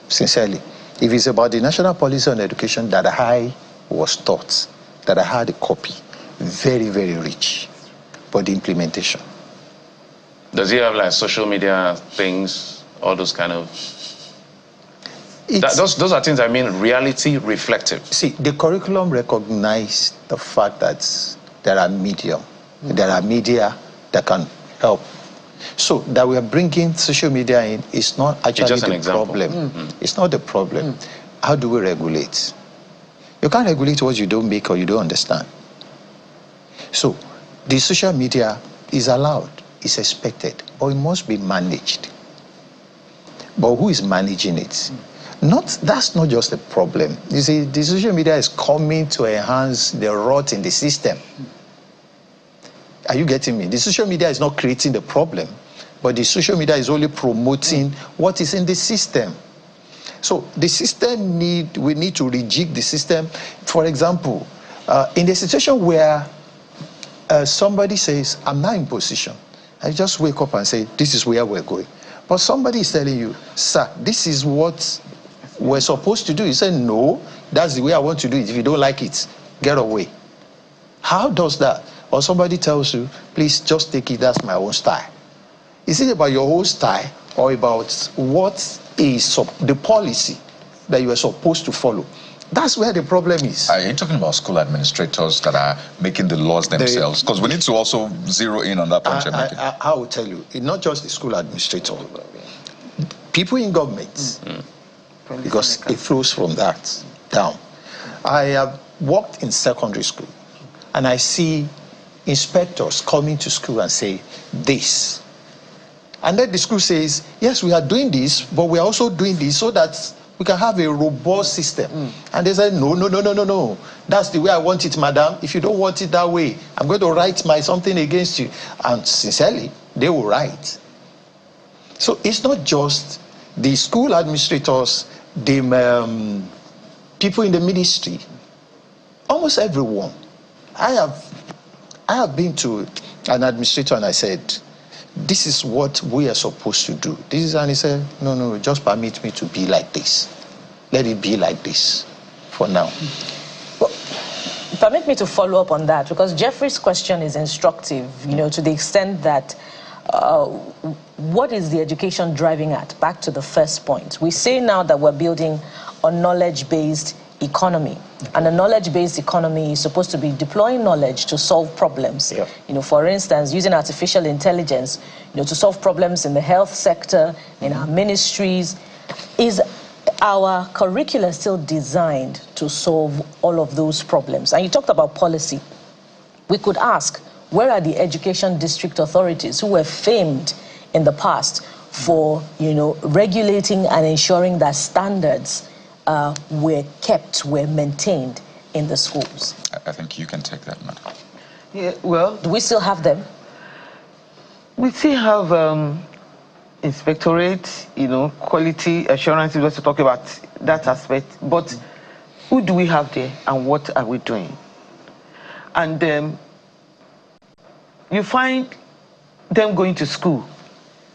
sincerely. If it's about the national policy on education that I was taught, that I had a copy, very, very rich, but the implementation. Does he have like social media things, all those kind of... Those are things I mean reality reflective. See, the curriculum recognizes the fact that there are media that can help. So that we are bringing social media in is not actually the problem. It's not the problem. How do we regulate? You can't regulate what you don't make or you don't understand. So the social media is allowed, is expected, but it must be managed. But who is managing it? That's not just a problem. You see, the social media is coming to enhance the rot in the system. Are you getting me? The social media is not creating the problem, but the social media is only promoting what is in the system. So the system we need to rejig the system. For example, in the situation where somebody says, I'm not in position, I just wake up and say, this is where we're going. But somebody is telling you, sir, this is what we're supposed to do. You say, no, that's the way I want to do it. If you don't like it, get away. How does that? Or somebody tells you, please just take it, that's my own style. Is it about your own style or about what is the policy that you are supposed to follow? That's where the problem is. Are you talking about school administrators that are making the laws themselves? Because we need to also zero in on that point. I will tell you, it's not just the school administrator. People in government, because it flows from that down. I have worked in secondary school, and I see inspectors coming to school and say this. And then the school says, yes, we are doing this, but we are also doing this so that we can have a robust system. And they say, no. That's the way I want it, madam. If you don't want it that way, I'm going to write something against you. And sincerely, they will write. So it's not just the school administrators, the people in the ministry, almost everyone. I have been to an administrator and I said, this is what we are supposed to do. And he said, no, just permit me to be like this. Let it be like this for now. Well, permit me to follow up on that, because Jeffrey's question is instructive, to the extent that what is the education driving at? Back to the first point. We say now that we're building a knowledge-based economy. And a knowledge-based economy is supposed to be deploying knowledge to solve problems. Yeah. For instance, using artificial intelligence, to solve problems in the health sector, in our ministries. Is our curricula still designed to solve all of those problems? And you talked about policy. We could ask, where are the education district authorities who were famed in the past for, regulating and ensuring that standards were kept, were maintained in the schools? I think you can take that, madam. Yeah, well, do we still have them? We still have inspectorate, quality assurance, just to talk about that aspect. But who do we have there and what are we doing? And you find them going to school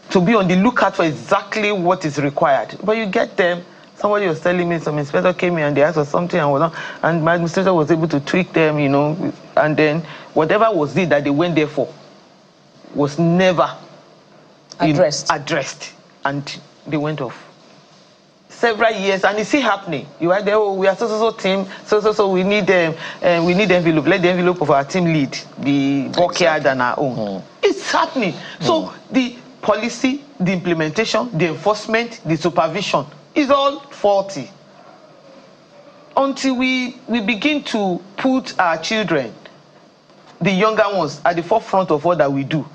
to be on the lookout for exactly what is required. But you get them, somebody was telling me, some inspector came in and they asked for something and my administrator was able to tweak them, and then whatever was it that they went there for was never addressed, and they went off. Several years, and it's still happening. You are there, we are so team, so we need envelope. Let the envelope of our team lead the backyard than our own. It's happening. So the policy, the implementation, the enforcement, the supervision is all faulty. Until we begin to put our children, the younger ones, at the forefront of all that we do,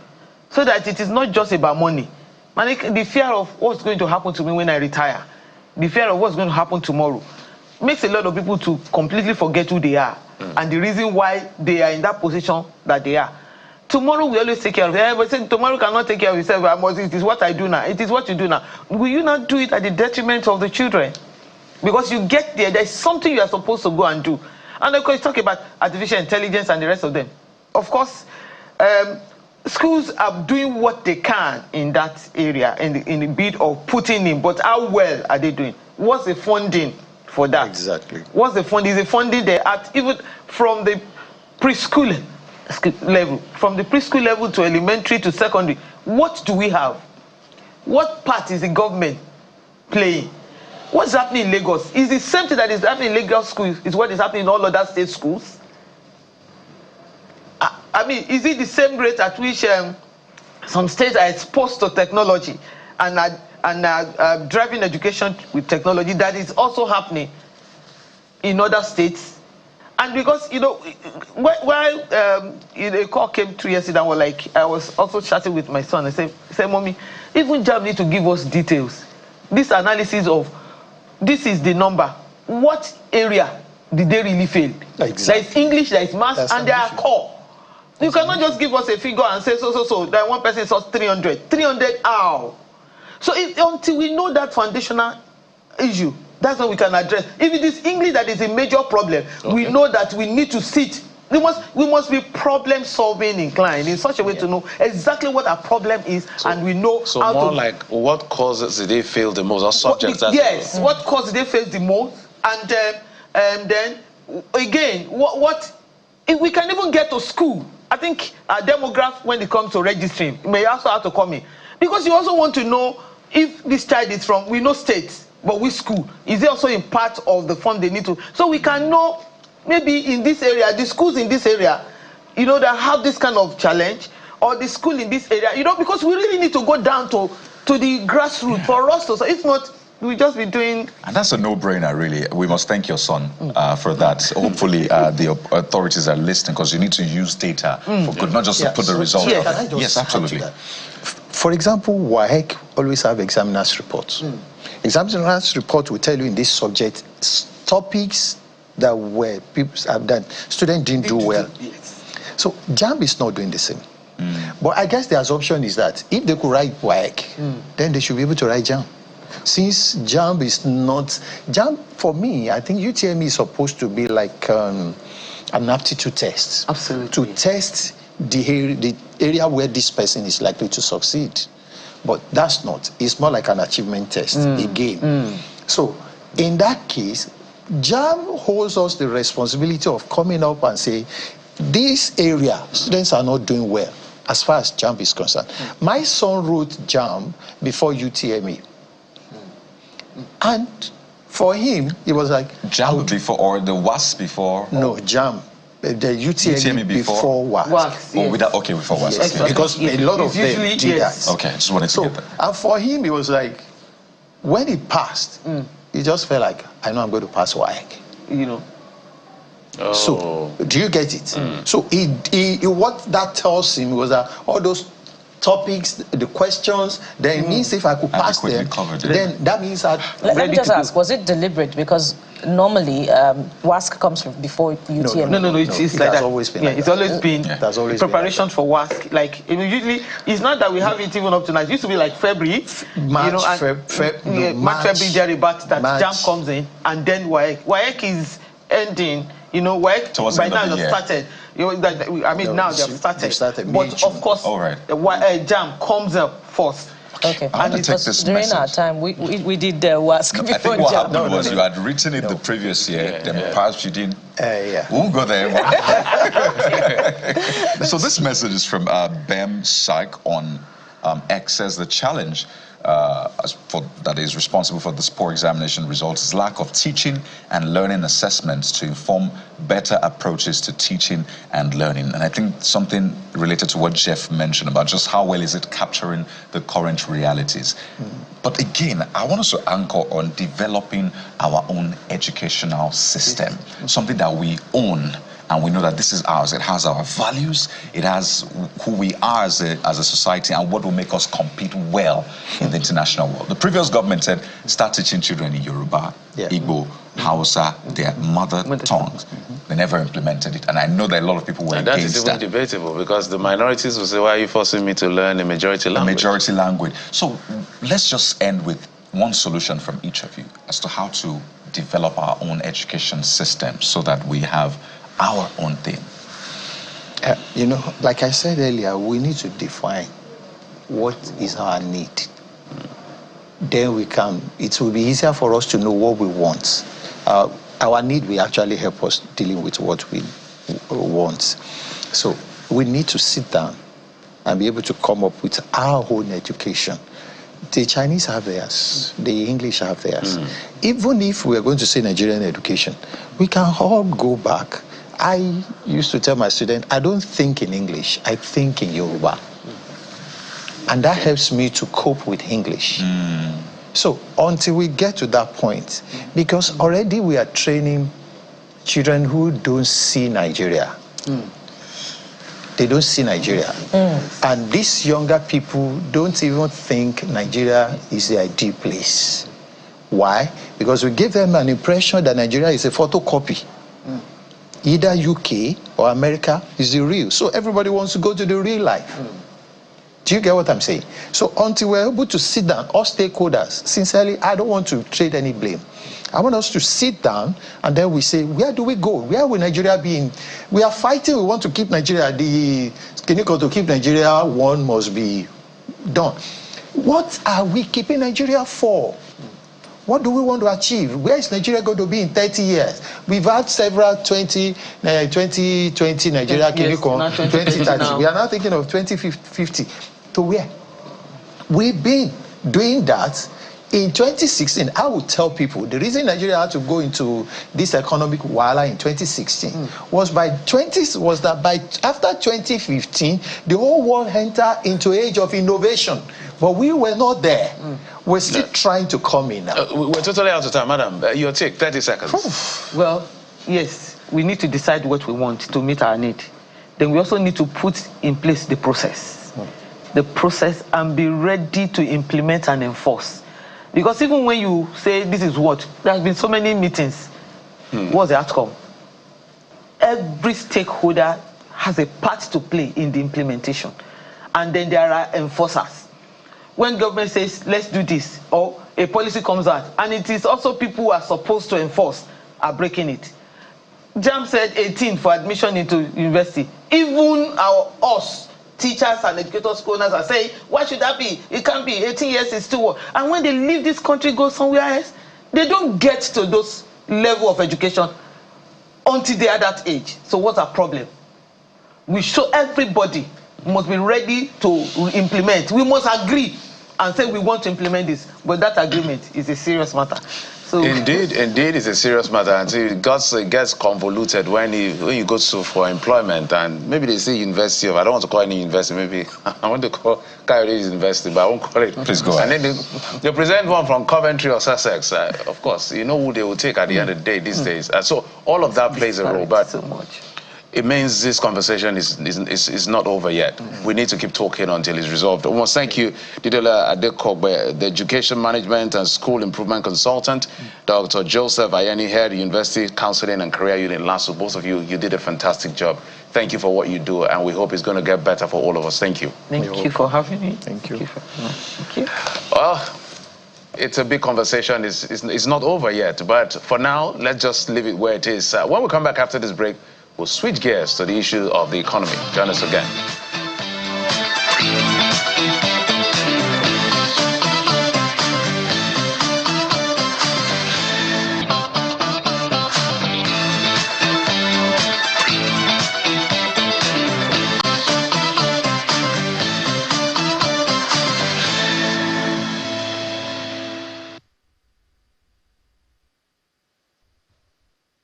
so that it is not just about money. The fear of what's going to happen to me when I retire, the fear of what's going to happen tomorrow, makes a lot of people to completely forget who they are and the reason why they are in that position that they are. Tomorrow we always take care of it. Everybody says tomorrow cannot take care of yourself. It is what I do now. It is what you do now. Will you not do it at the detriment of the children? Because you get there is something you are supposed to go and do. And of course, talk about artificial intelligence and the rest of them. Of course, schools are doing what they can in that area, in the bid of putting in, but how well are they doing? What's the funding for that? Exactly. What's the funding? Is the funding there at even from the preschool level, from the preschool level to elementary to secondary? What do we have? What part is the government playing? What's happening in Lagos? Is the same thing that is happening in Lagos schools is what is happening in all other state schools? Is it the same rate at which some states are exposed to technology and are driving education with technology that is also happening in other states? And because, while a call came 2 years ago, I was also chatting with my son. I said, Mommy, even JAMB need to give us details. This analysis of, this is the number. What area did they really fail? Exactly. There is English, there is maths, and there are core. You cannot just give us a figure and say, that one person saw 300. 300 how? So until we know that foundational issue, that's what we can address. If it is English that is a major problem, we know that we need to sit. We must be problem-solving inclined in such a way to know exactly what our problem is, and we know how to... So more like, what causes did they fail the most, or subjects? Yes, what causes they fail the most, and then, again, if we can even get to school. I think demograph, when it comes to registering, may also have to come in. Because you also want to know if this child is from, we know states, but which school? Is it also in part of the fund they need to? So we can know, maybe in this area, the schools in this area, that have this kind of challenge, or the school in this area, because we really need to go down to the grassroots for us to, so if not, we just be doing... And that's a no-brainer, really. We must thank your son for that. Hopefully, the authorities are listening, because you need to use data for good, not just to put the results out. Yes, absolutely. For example, WAEC always have examiners reports. Examiners report will tell you in this subject topics that were people have done. Students didn't do well. So JAMB is not doing the same. But I guess the assumption is that if they could write WAEC, then they should be able to write JAMB. Since JAMB is not... JAMB, for me, I think UTME is supposed to be like an aptitude test. Absolutely. To test the area where this person is likely to succeed. But that's not. It's more like an achievement test, again. So, in that case, JAMB holds us the responsibility of coming up and say, this area, students are not doing well, as far as JAMB is concerned. My son wrote JAMB before UTME. And for him, it was like... JAM before, or the WASC before? No, JAM. The UTME before WASC. WASC, yes. Okay, before WASC. Yes, okay. Because a lot of them did that. Okay, just wanted to get that. And for him, it was like, when he passed, he just felt like, I know I'm going to pass WAEC. You know. Oh. So, do you get it? So, what that tells him was that all those topics, the questions, then it means if I could pass them, then that means I'd... Let me just ask, was it deliberate? Because normally, WASC comes before UTM. No, it's like that. Always been it's always been preparation for WASC. Like, usually, it's not that we have it even up to now. It used to be like February, March, February, thereabout, that JAM comes in, and then WAEC. WAEC is ending. WAEC by now they've started. Now they've started. But of course, JAM comes up first. Okay. And it was during our time, we did the WASC before I think what happened was you had written it the previous year, then perhaps you didn't. We won't go there. So this message is from Bem Shaik on X, says the challenge that is responsible for this poor examination results is lack of teaching and learning assessments to inform better approaches to teaching and learning. And I think something related to what Jeff mentioned about just how well is it capturing the current realities. But again, I want us to anchor on developing our own educational system, something that we own. And we know that this is ours. It has our values. It has who we are as a society and what will make us compete well in the international world. The previous government said, start teaching children in Yoruba, Igbo, Hausa, their mother tongues. They never implemented it. And I know that a lot of people were against that. And that is even debatable because the minorities will say, why are you forcing me to learn a majority language? A majority language. So let's just end with one solution from each of you as to how to develop our own education system so that we have our own thing. Like I said earlier, we need to define what is our need. Then it will be easier for us to know what we want. Our need will actually help us dealing with what we want. So we need to sit down and be able to come up with our own education. The Chinese have theirs, the English have theirs. Even if we are going to say Nigerian education, we can all go back. I used to tell my students, I don't think in English, I think in Yoruba. And that helps me to cope with English. So until we get to that point, because already we are training children who don't see Nigeria. They don't see Nigeria. And these younger people don't even think Nigeria is the ideal place. Why? Because we give them an impression that Nigeria is a photocopy. Either UK or America is the real. So everybody wants to go to the real life. Do you get what I'm saying? So until we're able to sit down, all stakeholders, sincerely, I don't want to trade any blame. I want us to sit down and then we say, where do we go? Where will Nigeria be in? We are fighting, we want to keep Nigeria. To keep Nigeria, one must be done. What are we keeping Nigeria for? What do we want to achieve? Where is Nigeria going to be in 30 years? We've had several 2020 Nigeria, 2030. We are now thinking of 2050. To where? We've been doing that. In 2016, I would tell people the reason Nigeria had to go into this economic wahala in 2016 was that after 2015, the whole world entered into age of innovation. But we were not there. We're still trying to come in now. We're totally out of time, madam. Your take, 30 seconds. Well, yes, we need to decide what we want to meet our need. Then we also need to put in place the process. The process and be ready to implement and enforce. Because even when you say this is what, there have been so many meetings. What's the outcome? Every stakeholder has a part to play in the implementation. And then there are enforcers. When government says, let's do this, or a policy comes out, and it is also people who are supposed to enforce are breaking it. JAM said 18 for admission into university. Even us, teachers and educators, owners are saying, why should that be? It can't be. 18 years is too old. And when they leave this country, go somewhere else, they don't get to those level of education until they are that age. So what's our problem? We show everybody must be ready to implement. We must agree and say we want to implement this. But that agreement is a serious matter. So indeed, it's a serious matter. And it gets convoluted when you go for employment, and maybe they say university. I don't want to call any university. Maybe I want to call Coyote University, but I won't call it. Please go ahead. And then they present one from Coventry or Sussex. Of course, you know who they will take at the end of the day these days. So all of that plays a role. But so much. It means this conversation is not over yet. We need to keep talking until it's resolved. I want to thank you, Didola Adekogbe, the Education Management and School Improvement Consultant, Dr. Joseph Ayeni, Head, University Counseling and Career Unit, LASU. Both of you did a fantastic job. Thank you for what you do, and we hope it's going to get better for all of us. Thank you. Thank you for having me. Thank you. Thank you. Well, it's a big conversation. It's not over yet, but for now, let's just leave it where it is. When we come back after this break, we'll switch gears to the issue of the economy. Join us again.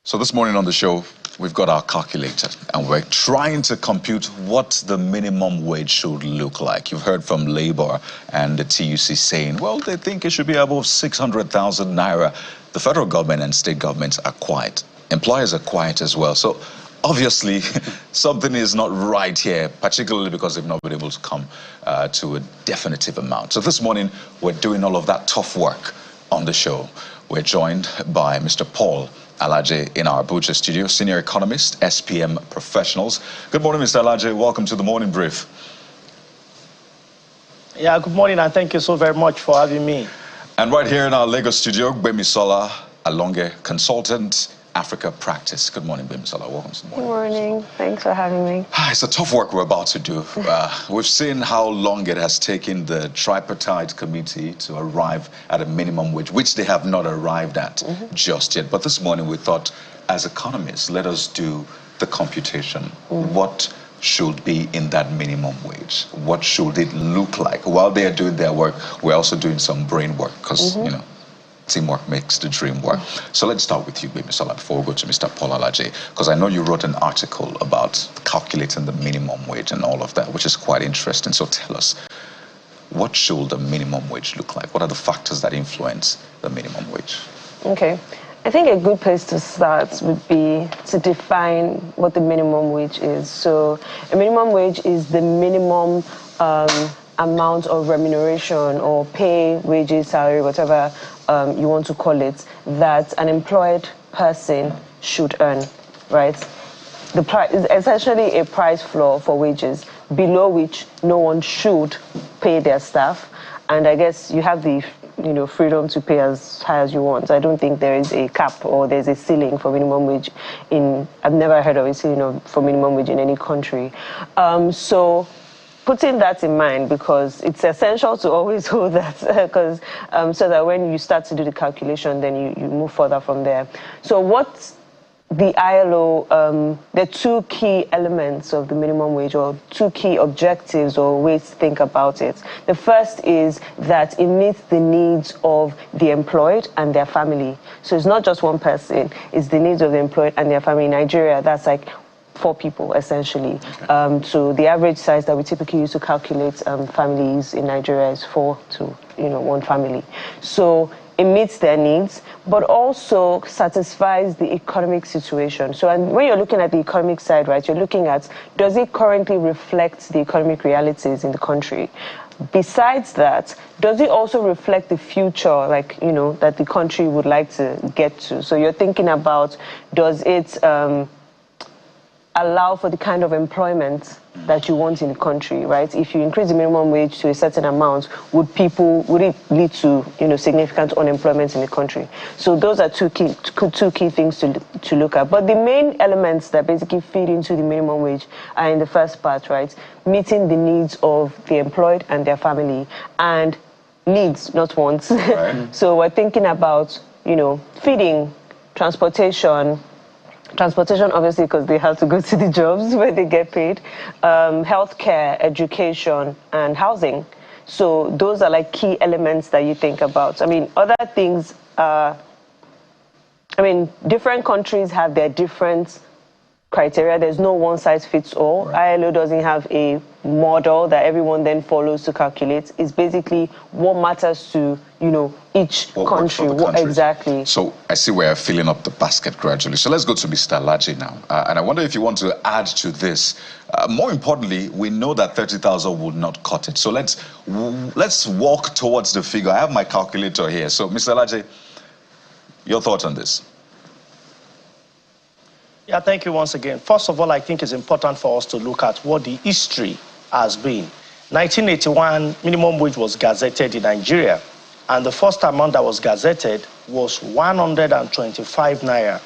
So this morning on the show, we've got our calculator, and we're trying to compute what the minimum wage should look like. You've heard from Labour and the TUC saying, well, they think it should be above 600,000 naira. The federal government and state governments are quiet. Employers are quiet as well. So obviously, something is not right here, particularly because they've not been able to come to a definitive amount. So this morning, we're doing all of that tough work on the show. We're joined by Mr. Paul Alaje in our Abuja studio, senior economist, SPM Professionals. Good morning, Mr. Alaje. Welcome to the Morning Brief. Yeah, good morning, and thank you so very much for having me. And right here in our Lagos studio, Gbemisola Alonge, consultant, Africa Practice. Good morning, Gbemisola. Welcome to the Morning. Good morning. Thanks for having me. It's a tough work we're about to do. We've seen how long it has taken the tripartite committee to arrive at a minimum wage, which they have not arrived at just yet. But this morning we thought, as economists, let us do the computation. What should be in that minimum wage? What should it look like? While they are doing their work, we're also doing some brain work because, you know, teamwork makes the dream work. So let's start with you, Gbemisola, before we go to Mr. Paul Alaje, because I know you wrote an article about calculating the minimum wage and all of that, which is quite interesting. So tell us, what should the minimum wage look like? What are the factors that influence the minimum wage? Okay. I think a good place to start would be to define what the minimum wage is. So a minimum wage is the minimum amount of remuneration or pay, wages, salary, whatever you want to call it, that an employed person should earn, right? The price is essentially a price floor for wages, below which no one should pay their staff. And I guess you have the freedom to pay as high as you want. I don't think there is a cap or there's a ceiling for minimum wage I've never heard of a ceiling for minimum wage in any country. So putting that in mind, because it's essential to always hold that, because so that when you start to do the calculation, then you move further from there. So what the ILO, the two key elements of the minimum wage, or two key objectives or ways to think about it. The first is that it meets the needs of the employed and their family. So it's not just one person, it's the needs of the employed and their family. In Nigeria, that's like 4 people, essentially. So the average size that we typically use to calculate families in Nigeria is 4 to 1 family. So it meets their needs, but also satisfies the economic situation. So when you're looking at the economic side, right, you're looking at, does it currently reflect the economic realities in the country? Besides that, does it also reflect the future, that the country would like to get to? So you're thinking about, does it allow for the kind of employment that you want in the country, right? If you increase the minimum wage to a certain amount, would it lead to significant unemployment in the country? So those are two key things to look at. But the main elements that basically feed into the minimum wage are in the first part, right? Meeting the needs of the employed and their family, and needs, not wants. Right. So we're thinking about feeding, transportation, obviously, because they have to go to the jobs where they get paid, healthcare, education, and housing. So those are like key elements that you think about. I mean, other things are I mean, different countries have their different criteria. There's no one size fits all. Right. ILO doesn't have a model that everyone then follows to calculate. It's basically what matters to, each country. Exactly. So I see we're filling up the basket gradually. So let's go to Mr. Laji now. And I wonder if you want to add to this. More importantly, we know that 30,000 would not cut it. So let's walk towards the figure. I have my calculator here. So Mr. Laji, your thoughts on this? Yeah, thank you once again. First of all, I think it's important for us to look at what the history has been. 1981, minimum wage was gazetted in Nigeria, and the first amount that was gazetted was 125 naira.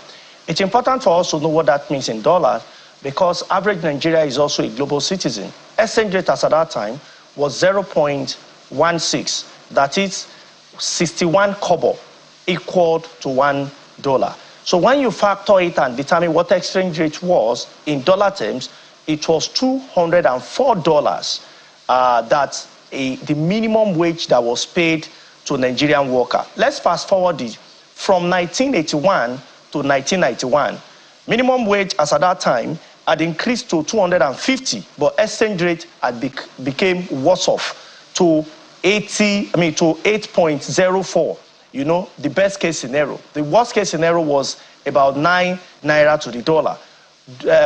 It's important for us to know what that means in dollars, because average Nigeria is also a global citizen. Exchange rate as at that time was 0.16. That is 61 kobo, equal to $1. So when you factor it and determine what exchange rate was in dollar terms, it was $204. That's the minimum wage that was paid to a Nigerian worker. Let's fast forward it from 1981 to 1991. Minimum wage as at that time had increased to 250, but exchange rate had became worse off to 8.04. The best case scenario. The worst case scenario was about 9 naira to the dollar.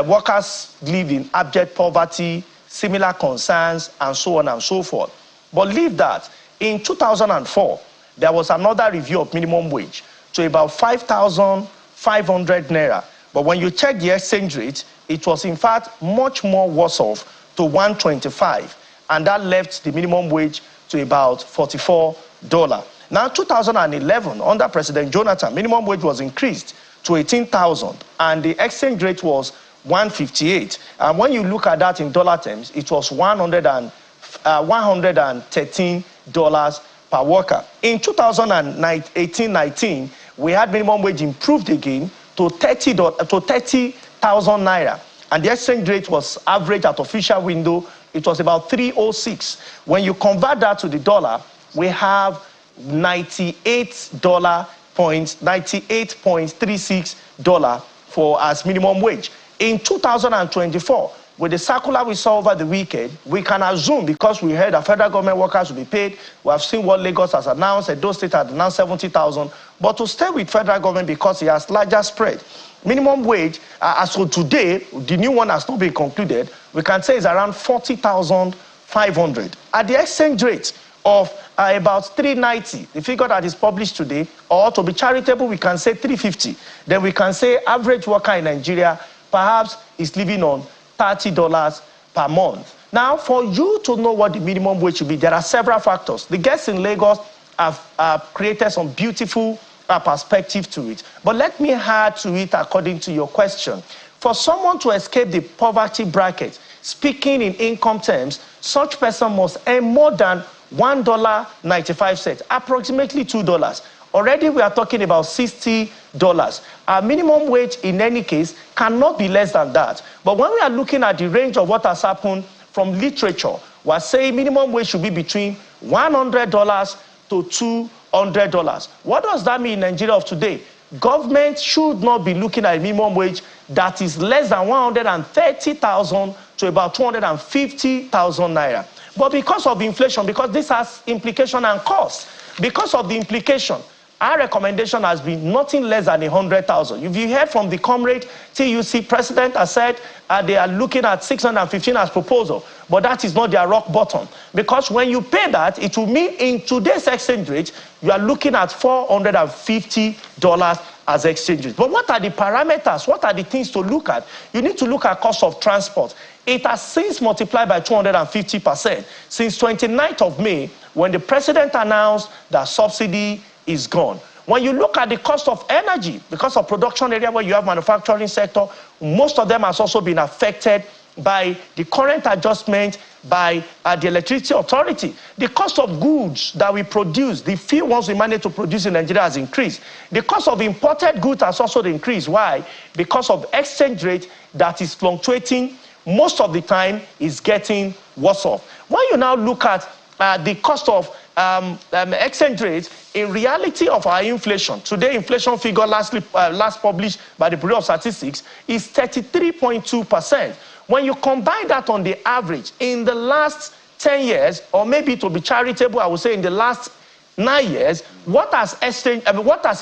Workers live in abject poverty, similar concerns, and so on and so forth. But leave that. In 2004, there was another review of minimum wage to about 5,500 naira. But when you check the exchange rate, it was in fact much more worse off to 125. And that left the minimum wage to about $44. Now, 2011, under President Jonathan, minimum wage was increased to 18,000, and the exchange rate was 158. And when you look at that in dollar terms, it was $113 per worker. In 2018-19, we had minimum wage improved again to 30,000 naira, and the exchange rate was average at official window. It was about 306. When you convert that to the dollar, we have $98.36 for as minimum wage. In 2024, with the circular we saw over the weekend, we can assume, because we heard that federal government workers will be paid, we have seen what Lagos has announced, Edo State has announced 70,000, but to stay with federal government because it has larger spread. Minimum wage, as of today, the new one has not been concluded, we can say is around 40,500. At the exchange rate of about 390, the figure that is published today, or to be charitable, we can say 350. Then we can say average worker in Nigeria perhaps is living on $30 per month. Now, for you to know what the minimum wage should be, there are several factors. The guests in Lagos have created some beautiful perspective to it. But let me add to it according to your question. For someone to escape the poverty bracket, speaking in income terms, such person must earn more than $1.95, approximately $2. Already we are talking about $60. Our minimum wage in any case cannot be less than that. But when we are looking at the range of what has happened from literature, we are saying minimum wage should be between $100 to $200. What does that mean in Nigeria of today? Government should not be looking at a minimum wage that is less than 130,000 to about 250,000 naira. But because of inflation, because this has implication and cost, because of the implication, our recommendation has been nothing less than 100,000. If you heard from the comrade TUC president has said they are looking at 615 as proposal, but that is not their rock bottom. Because when you pay that, it will mean in today's exchange rate, you are looking at $450 as exchange rate. But what are the parameters? What are the things to look at? You need to look at cost of transport. It has since multiplied by 250% since 29th of May, when the president announced that subsidy is gone. When you look at the cost of energy, because of production area where you have manufacturing sector, most of them has also been affected by the current adjustment by the electricity authority. The cost of goods that we produce, the few ones we manage to produce in Nigeria, has increased. The cost of imported goods has also increased. Why? Because of exchange rate that is fluctuating most of the time is getting worse off. When you now look at the cost of exchange rate, in reality of our inflation, today inflation figure last published by the Bureau of Statistics is 33.2%. When you combine that on the average, in the last 10 years, or maybe to be charitable, I would say in the last 9 years, what has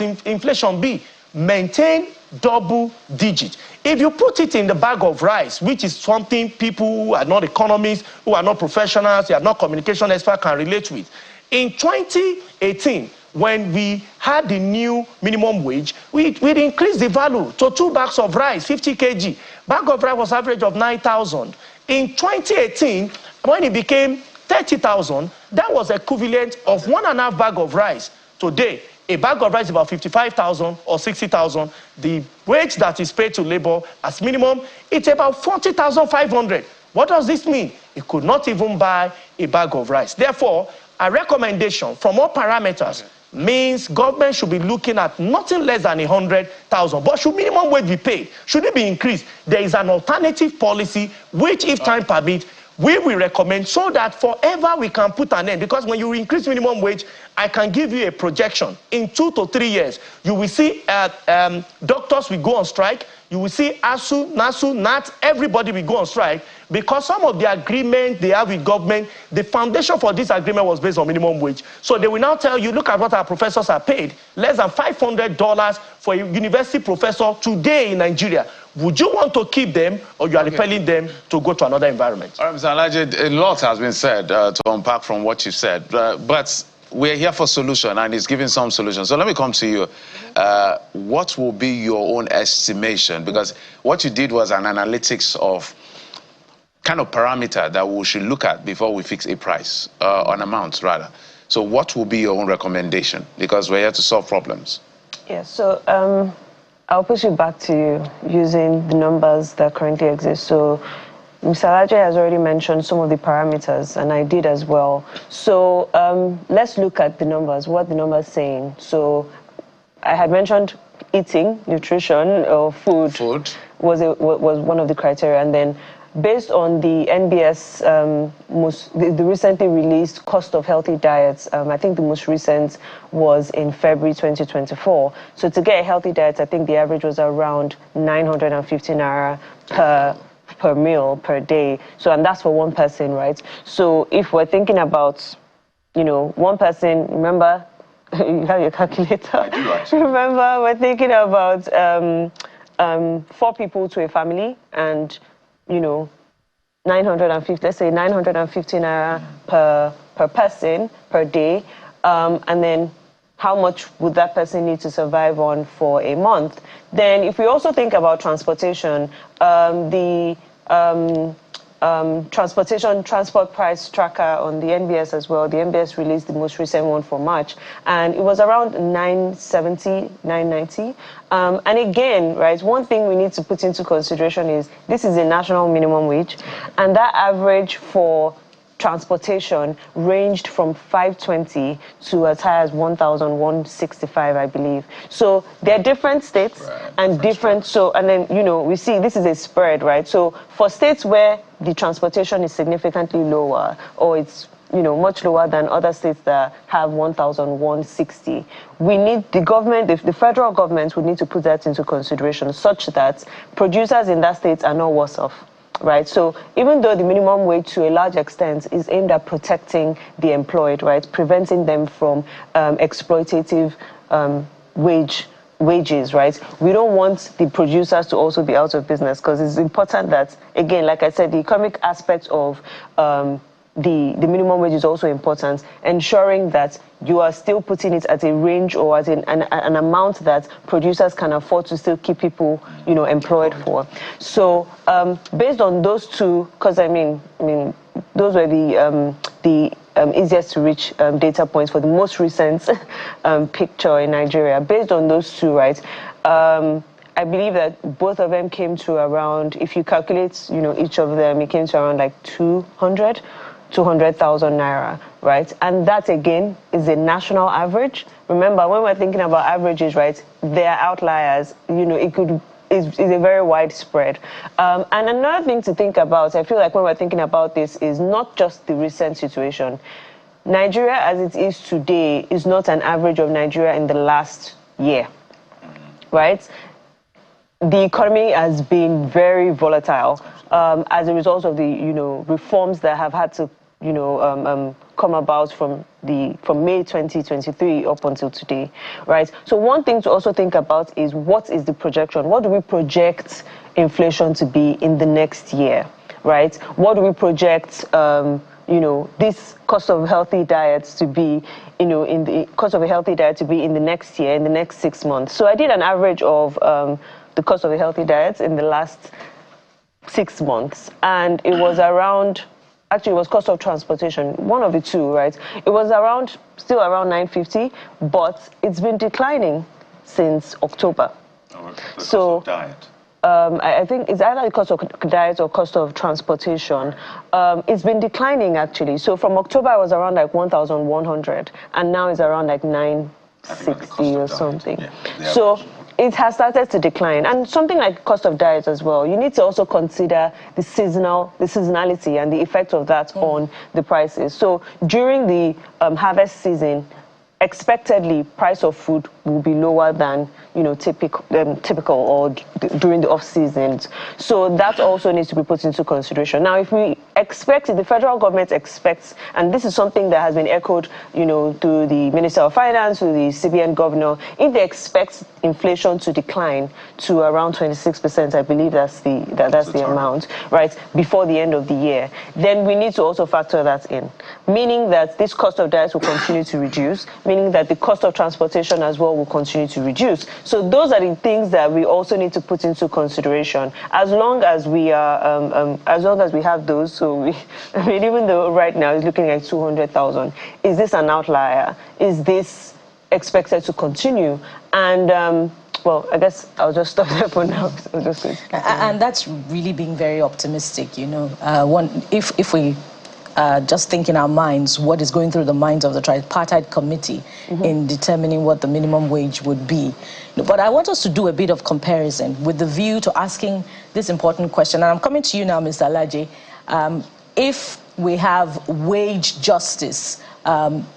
inflation been? Maintain double digit. If you put it in the bag of rice, which is something people who are not economists, who are not professionals, who are not communication experts can relate with. In 2018, when we had the new minimum wage, we increased the value to 2 bags of rice, 50 kg. Bag of rice was average of 9,000. In 2018, when it became 30,000, that was equivalent of 1.5 bag of rice. Today, a bag of rice is about 55,000 or 60,000. The wage that is paid to labor as minimum, it's about 40,500. What does this mean? It could not even buy a bag of rice. Therefore, a recommendation from all parameters means government should be looking at nothing less than 100,000. But should minimum wage be paid? Should it be increased? There is an alternative policy which, if time permits, we will recommend so that forever we can put an end. Because when you increase minimum wage, I can give you a projection. In 2 to 3 years, you will see doctors will go on strike. You will see ASU, NASU, NAT, everybody will go on strike because some of the agreement they have with government, the foundation for this agreement was based on minimum wage. So they will now tell you, look at what our professors are paid, less than $500 for a university professor today in Nigeria. Would you want to keep them, or you are repelling them to go to another environment? All right, Mr. Alhaji, a lot has been said to unpack from what you said, but we're here for solution, and it's giving some solutions. So let me come to you. What will be your own estimation? Because what you did was an analytics of kind of parameter that we should look at before we fix a price, on amounts rather. So what will be your own recommendation? Because we're here to solve problems. Yeah, so I'll push it back to you using the numbers that currently exist. So Mr. Alhaji has already mentioned some of the parameters, and I did as well. So let's look at the numbers, what the numbers are saying. So I had mentioned eating, nutrition, or food. Was one of the criteria. And then based on the NBS, the recently released cost of healthy diets, I think the most recent was in February 2024. So to get a healthy diet, I think the average was around 950 naira per meal per day. So, and that's for one person, right? So if we're thinking about, one person, remember, you have your calculator. I do, actually. Remember, we're thinking about 4 people to a family, and 950, let's say 950 naira per person per day, and then how much would that person need to survive on for a month? Then if we also think about transportation, the transport price tracker on the NBS as well. The NBS released the most recent one for March, and it was around 970, 990. And again, right, one thing we need to put into consideration is this is a national minimum wage, and that average for transportation ranged from 520 to as high as 1,165, I believe. So they're different states, right, and different. So, and then, we see this is a spread, right? So for states where the transportation is significantly lower, or it's, much lower than other states that have 1,160, we need the government, the federal government would need to put that into consideration such that producers in that state are not worse off. Right, so even though the minimum wage to a large extent is aimed at protecting the employed, right, preventing them from exploitative wages, right, we don't want the producers to also be out of business, because it's important that, again, like I said, the economic aspect of the minimum wage is also important, ensuring that you are still putting it at a range or at an amount that producers can afford to still keep people, employed for. So based on those two, because I mean, those were the easiest to reach data points for the most recent picture in Nigeria. Based on those two, right, I believe that both of them came to around, if you calculate, each of them, it came to around like 200,000 naira, right? And that, again, is a national average. Remember, when we're thinking about averages, right, there are outliers. It's a very wide spread. And another thing to think about, I feel like when we're thinking about this, is not just the recent situation. Nigeria as it is today is not an average of Nigeria in the last year, right? The economy has been very volatile as a result of the, reforms that have had to, come about from May 2023 up until today, right? So one thing to also think about is what is the projection? What do we project inflation to be in the next year, right? What do we project, this cost of healthy diets to be, in the cost of a healthy diet to be in the next year, in the next 6 months? So I did an average of the cost of a healthy diet in the last 6 months, and it was around. Actually, it was cost of transportation, one of the two, right? It was still around 950, but it's been declining since October. The cost of diet. I think it's either the cost of diet or cost of transportation. It's been declining, actually. So from October, it was around like 1,100, and now it's around like 960 or something. Yeah, so it has started to decline. And something like cost of diet as well, you need to also consider the seasonality and the effect of that on the prices. So during the harvest season, expectedly, price of food will be lower than typical or during the off seasons. So that also needs to be put into consideration. Now, if we expect, the federal government expects, and this is something that has been echoed, to the Minister of Finance, to the CBN governor, if they expect inflation to decline to around 26%, I believe that's the amount, right, before the end of the year, then we need to also factor that in, meaning that this cost of diet will continue to reduce, meaning that the cost of transportation as well will continue to reduce. So those are the things that we also need to put into consideration. As long as we are, as long as we have those, so even though right now it's looking at 200,000, is this an outlier? Is this expected to continue? And well, I guess I'll just stop there for now. And that's really being very optimistic. If we just think in our minds what is going through the minds of the tripartite committee in determining what the minimum wage would be. But I want us to do a bit of comparison with the view to asking this important question. And I'm coming to you now, Mr. Alaje. If we have wage justice,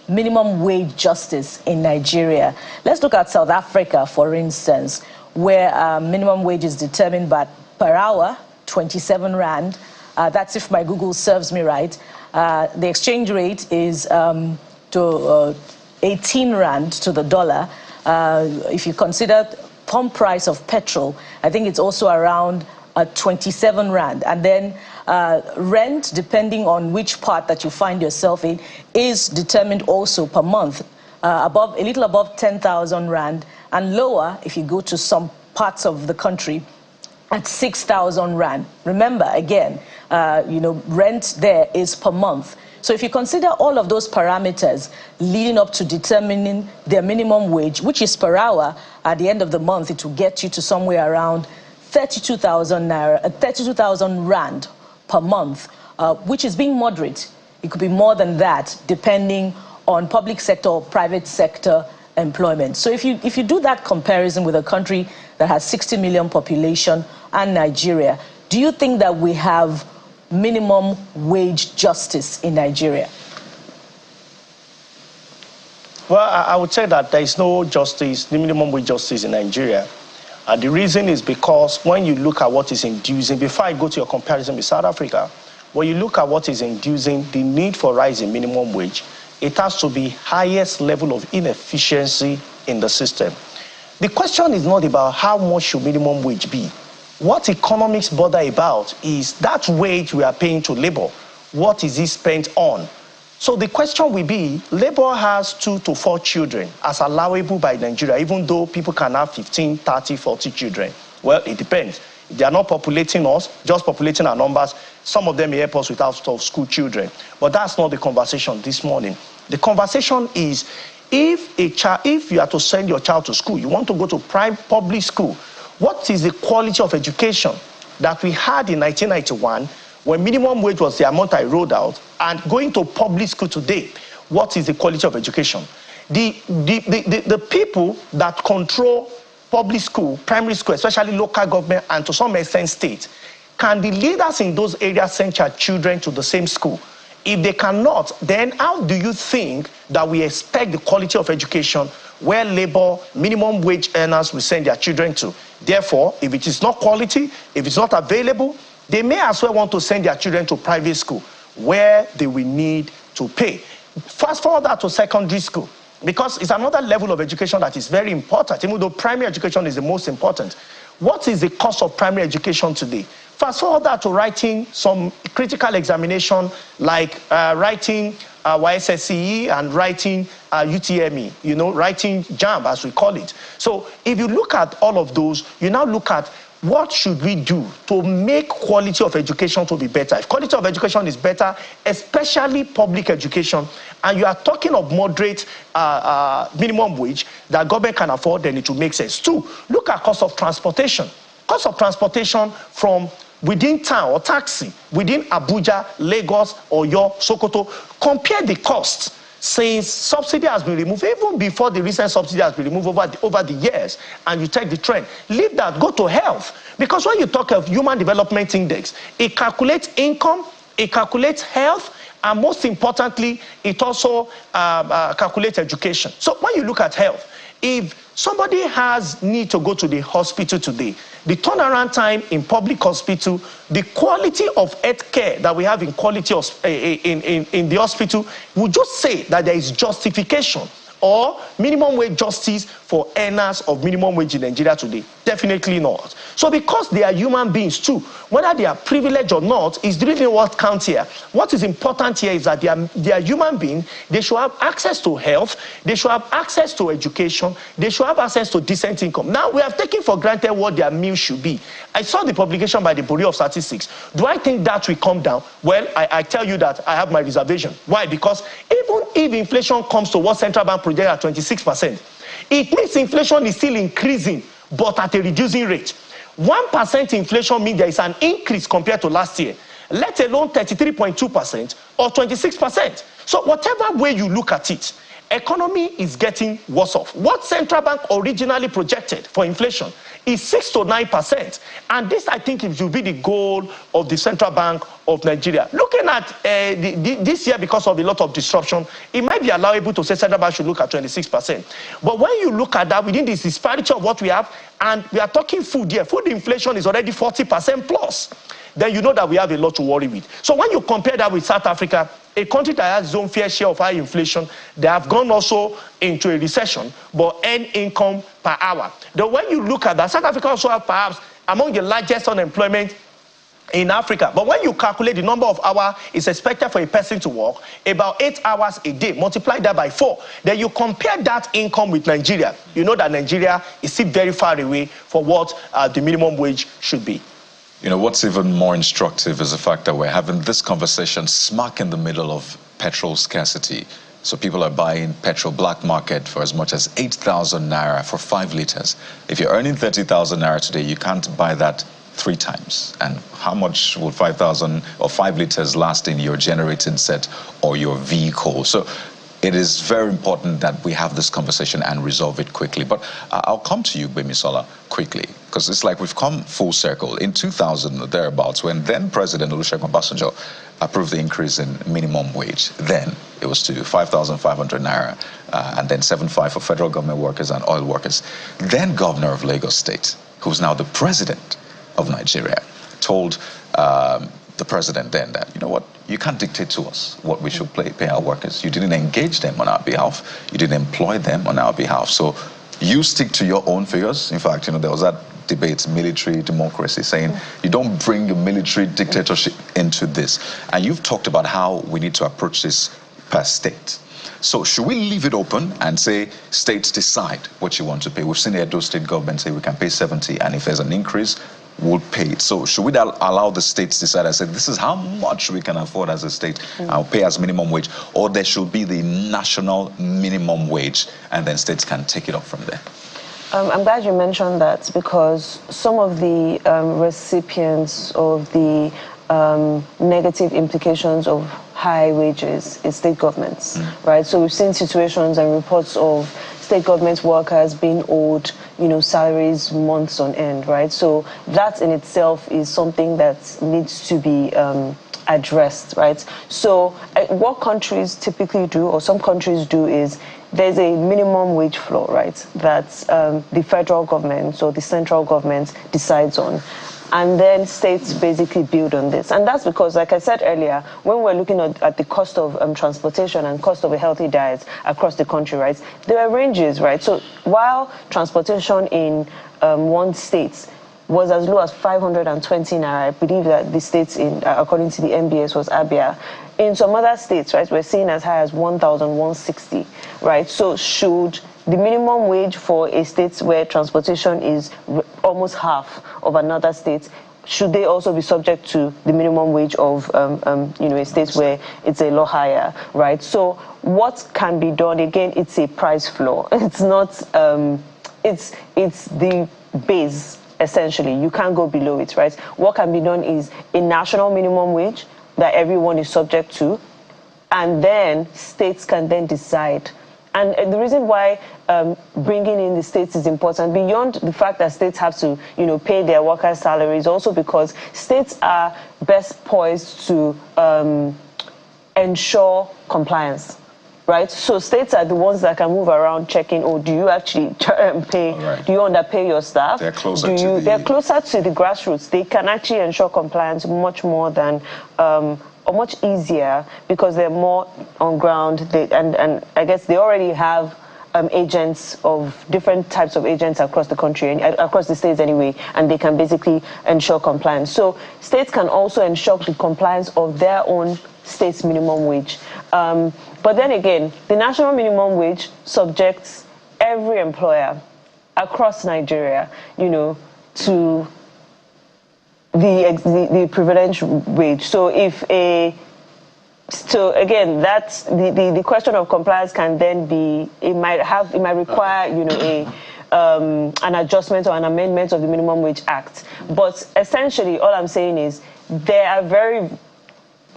minimum wage justice in Nigeria, let's look at South Africa, for instance, where minimum wage is determined by per hour, 27 Rand. That's if my Google serves me right. The exchange rate is to 18 Rand to the dollar. If you consider pump price of petrol, I think it's also around 27 Rand. And then rent, depending on which part that you find yourself in, is determined also per month, a little above 10,000 Rand, and lower if you go to some parts of the country at 6,000 Rand. Remember, again, rent there is per month. So if you consider all of those parameters leading up to determining their minimum wage, which is per hour, at the end of the month, it will get you to somewhere around 32,000 Rand per month, which is being moderate. It could be more than that, depending on public sector or private sector employment. So if you do that comparison with a country that has 60 million population and Nigeria, do you think that we have minimum wage justice in Nigeria? Well, I would say that there is no justice, the minimum wage justice in Nigeria. The reason is because when you look at what is inducing, before I go to your comparison with South Africa, when you look at what is inducing the need for rising minimum wage, it has to be highest level of inefficiency in the system. The question is not about how much should minimum wage be. What economics bother about is that wage we are paying to labor. What is it spent on? So the question will be, labor has 2 to 4 children as allowable by Nigeria, even though people can have 15, 30, 40 children. Well, it depends. If they are not populating us, just populating our numbers, some of them may help us with out-of-school children. But that's not the conversation this morning. The conversation is, if you are to send your child to school, you want to go to public school, what is the quality of education that we had in 1991 when minimum wage was the amount I rolled out, and going to public school today, what is the quality of education? The people that control public school, primary school, especially local government and to some extent state, can the leaders in those areas send their children to the same school? If they cannot, then how do you think that we expect the quality of education where labor, minimum wage earners will send their children to? Therefore, if it is not quality, if it's not available, they may as well want to send their children to private school where they will need to pay. Fast forward that to secondary school, because it's another level of education that is very important, even though primary education is the most important. What is the cost of primary education today? Fast forward that to writing some critical examination like writing YSSCE and writing UTME, you know, writing JAMB as we call it. So if you look at all of those, you now look at what should we do to make quality of education to be better? If quality of education is better, especially public education, and you are talking of moderate minimum wage that government can afford, then it will make sense. Two, look at cost of transportation. Cost of transportation from within town or taxi, within Abuja, Lagos, or your Sokoto, compare the costs since subsidy has been removed, even before the recent subsidy has been removed over the years, and you take the trend. Leave that, go to health. Because when you talk of Human Development Index, it calculates income, it calculates health, and most importantly, it also calculates education. So when you look at health, if somebody has need to go to the hospital today, the turnaround time in public hospital, the quality of health care that we have in quality of, in the hospital, would just say that there is justification or minimum wage justice for earners of minimum wage in Nigeria today? Definitely not. So because they are human beings too, whether they are privileged or not is really what counts here. What is important here is that they are human beings. They should have access to health. They should have access to education. They should have access to decent income. Now, we have taken for granted what their meal should be. I saw the publication by the Bureau of Statistics. Do I think that will come down? Well, I tell you that I have my reservation. Why? Because even if inflation comes to what central bank project at 26%, it means inflation is still increasing, but at a reducing rate. 1% inflation means there is an increase compared to last year, let alone 33.2% or 26%. So whatever way you look at it, economy is getting worse off. What central bank originally projected for inflation is 6 to 9%. And this, I think, it should be the goal of the Central Bank of Nigeria. Looking at this year, because of a lot of disruption, it might be allowable to say Central Bank should look at 26%. But when you look at that, within this disparity of what we have, and we are talking food here, food inflation is already 40% plus, then you know that we have a lot to worry with. So when you compare that with South Africa, a country that has its own fair share of high inflation, they have gone also into a recession, but earn income per hour. Then when you look at that, South Africa also have perhaps among the largest unemployment in Africa. But when you calculate the number of hours it's expected for a person to work, about 8 hours a day, multiply that by 4, then you compare that income with Nigeria, you know that Nigeria is still very far away for what the minimum wage should be. You know, what's even more instructive is the fact that we're having this conversation smack in the middle of petrol scarcity. So people are buying petrol black market for as much as 8,000 naira for 5 liters. If you're earning 30,000 naira today, you can't buy that 3 times. And how much will 5,000 or 5 liters last in your generating set or your vehicle? So it is very important that we have this conversation and resolve it quickly. But I'll come to you, Gbemisola, quickly, because it's like we've come full circle. In 2000 or thereabouts, when then President Olusegun Obasanjo approved the increase in minimum wage, then it was to 5,500 naira, and then 7,500 for federal government workers and oil workers. Then Governor of Lagos State, who's now the President of Nigeria, told the president then that, you know what, you can't dictate to us what we should pay our workers. You didn't engage them on our behalf. You didn't employ them on our behalf. So you stick to your own figures. In fact, you know, there was that debate, military democracy, saying you don't bring your military dictatorship into this. And you've talked about how we need to approach this per state. So should we leave it open and say states decide what you want to pay? We've seen the Edo state government say we can pay 70, and if there's an increase, we'll pay it. So should we allow the states to decide and say this is how much we can afford as a state, I'll pay as minimum wage, or there should be the national minimum wage and then states can take it up from there? I'm glad you mentioned that, because some of the recipients of the negative implications of high wages is state governments, right? So we've seen situations and reports of state government workers being owed, you know, salaries months on end, right? So that in itself is something that needs to be addressed, right? So what countries typically do, or some countries do, is there's a minimum wage floor, right, that the federal government or the central government decides on. And then states basically build on this. And that's because, like I said earlier, when we're looking at the cost of transportation and cost of a healthy diet across the country, right, there are ranges, right? So while transportation in one state was as low as 520 naira, I believe that the states, according to the MBS, was Abia. In some other states, right, we're seeing as high as 1,160, right? So should the minimum wage for a state where transportation is almost half of another state, should they also be subject to the minimum wage of a state where it's a lot higher, right? So what can be done? Again, it's a price floor. It's not. It's the base, essentially. You can't go below it, right? What can be done is a national minimum wage that everyone is subject to, and then states can then decide. And the reason why bringing in the states is important, beyond the fact that states have to, pay their workers' salaries, also because states are best poised to ensure compliance, right? So states are the ones that can move around checking, do you actually pay, right, do you underpay your staff? They're closer they're closer to the grassroots. They can actually ensure compliance much more than or much easier because they're more on ground. And I guess they already have agents of different types of agents across the country, across the states anyway, and they can basically ensure compliance. So states can also ensure the compliance of their own state's minimum wage. But then again, the national minimum wage subjects every employer across Nigeria, to the privilege wage. So again, that's the question of compliance can then be, it might require, an adjustment or an amendment of the Minimum Wage Act. But essentially, all I'm saying is there are very,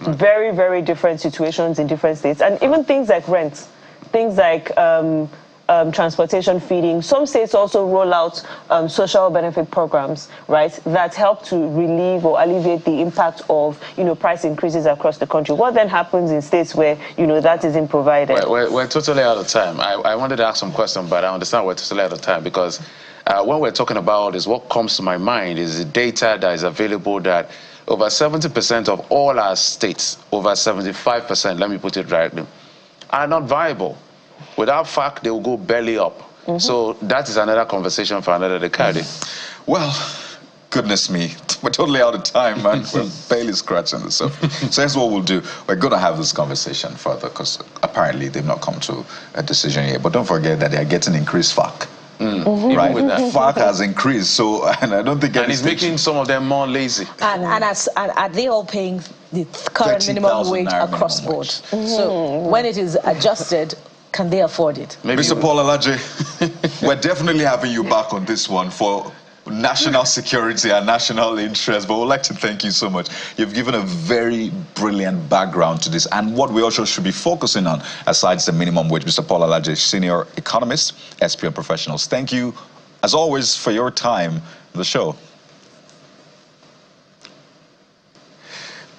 very, very different situations in different states, and even things like rent, things like transportation, feeding. Some states also roll out social benefit programs, right, that help to relieve or alleviate the impact of, price increases across the country. What then happens in states where, that isn't provided? We're totally out of time. I wanted to ask some questions, but I understand we're totally out of time because when we're talking about this, what comes to my mind is the data that is available that over 70% of all our states, over 75%, let me put it rightly, are not viable. Without fact, they will go belly up. Mm-hmm. So that is another conversation for another decade. Well, goodness me, we're totally out of time, man. We're barely scratching the surface. So here's what we'll do. We're going to have this conversation further because apparently they've not come to a decision yet. But don't forget that they are getting increased FAC. Mm-hmm. Right? With that. FAC has increased, so and I don't think... And it's making some of them more lazy. And are they all paying the current minimum wage across board? Mm-hmm. So when it is adjusted, can they afford it? Maybe Mr. Paul Alaje, we're definitely having you back on this one for national security and national interest, but we'd like to thank you so much. You've given a very brilliant background to this and what we also should be focusing on aside the minimum wage. Mr. Paul Alaje, senior economist, SPM Professionals. Thank you, as always, for your time on the show.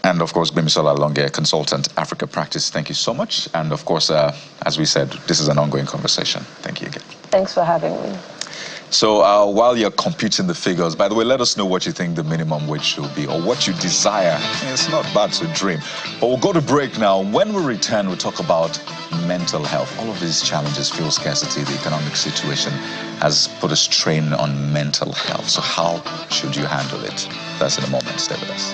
And of course, Bimisola Longe, consultant, Africa Practice. Thank you so much. And of course, as we said, this is an ongoing conversation. Thank you again. Thanks for having me. So while you're computing the figures, by the way, let us know what you think the minimum wage should be or what you desire. It's not bad to dream. But we'll go to break now. When we return, we'll talk about mental health. All of these challenges, fuel scarcity, the economic situation has put a strain on mental health. So how should you handle it? That's in a moment. Stay with us.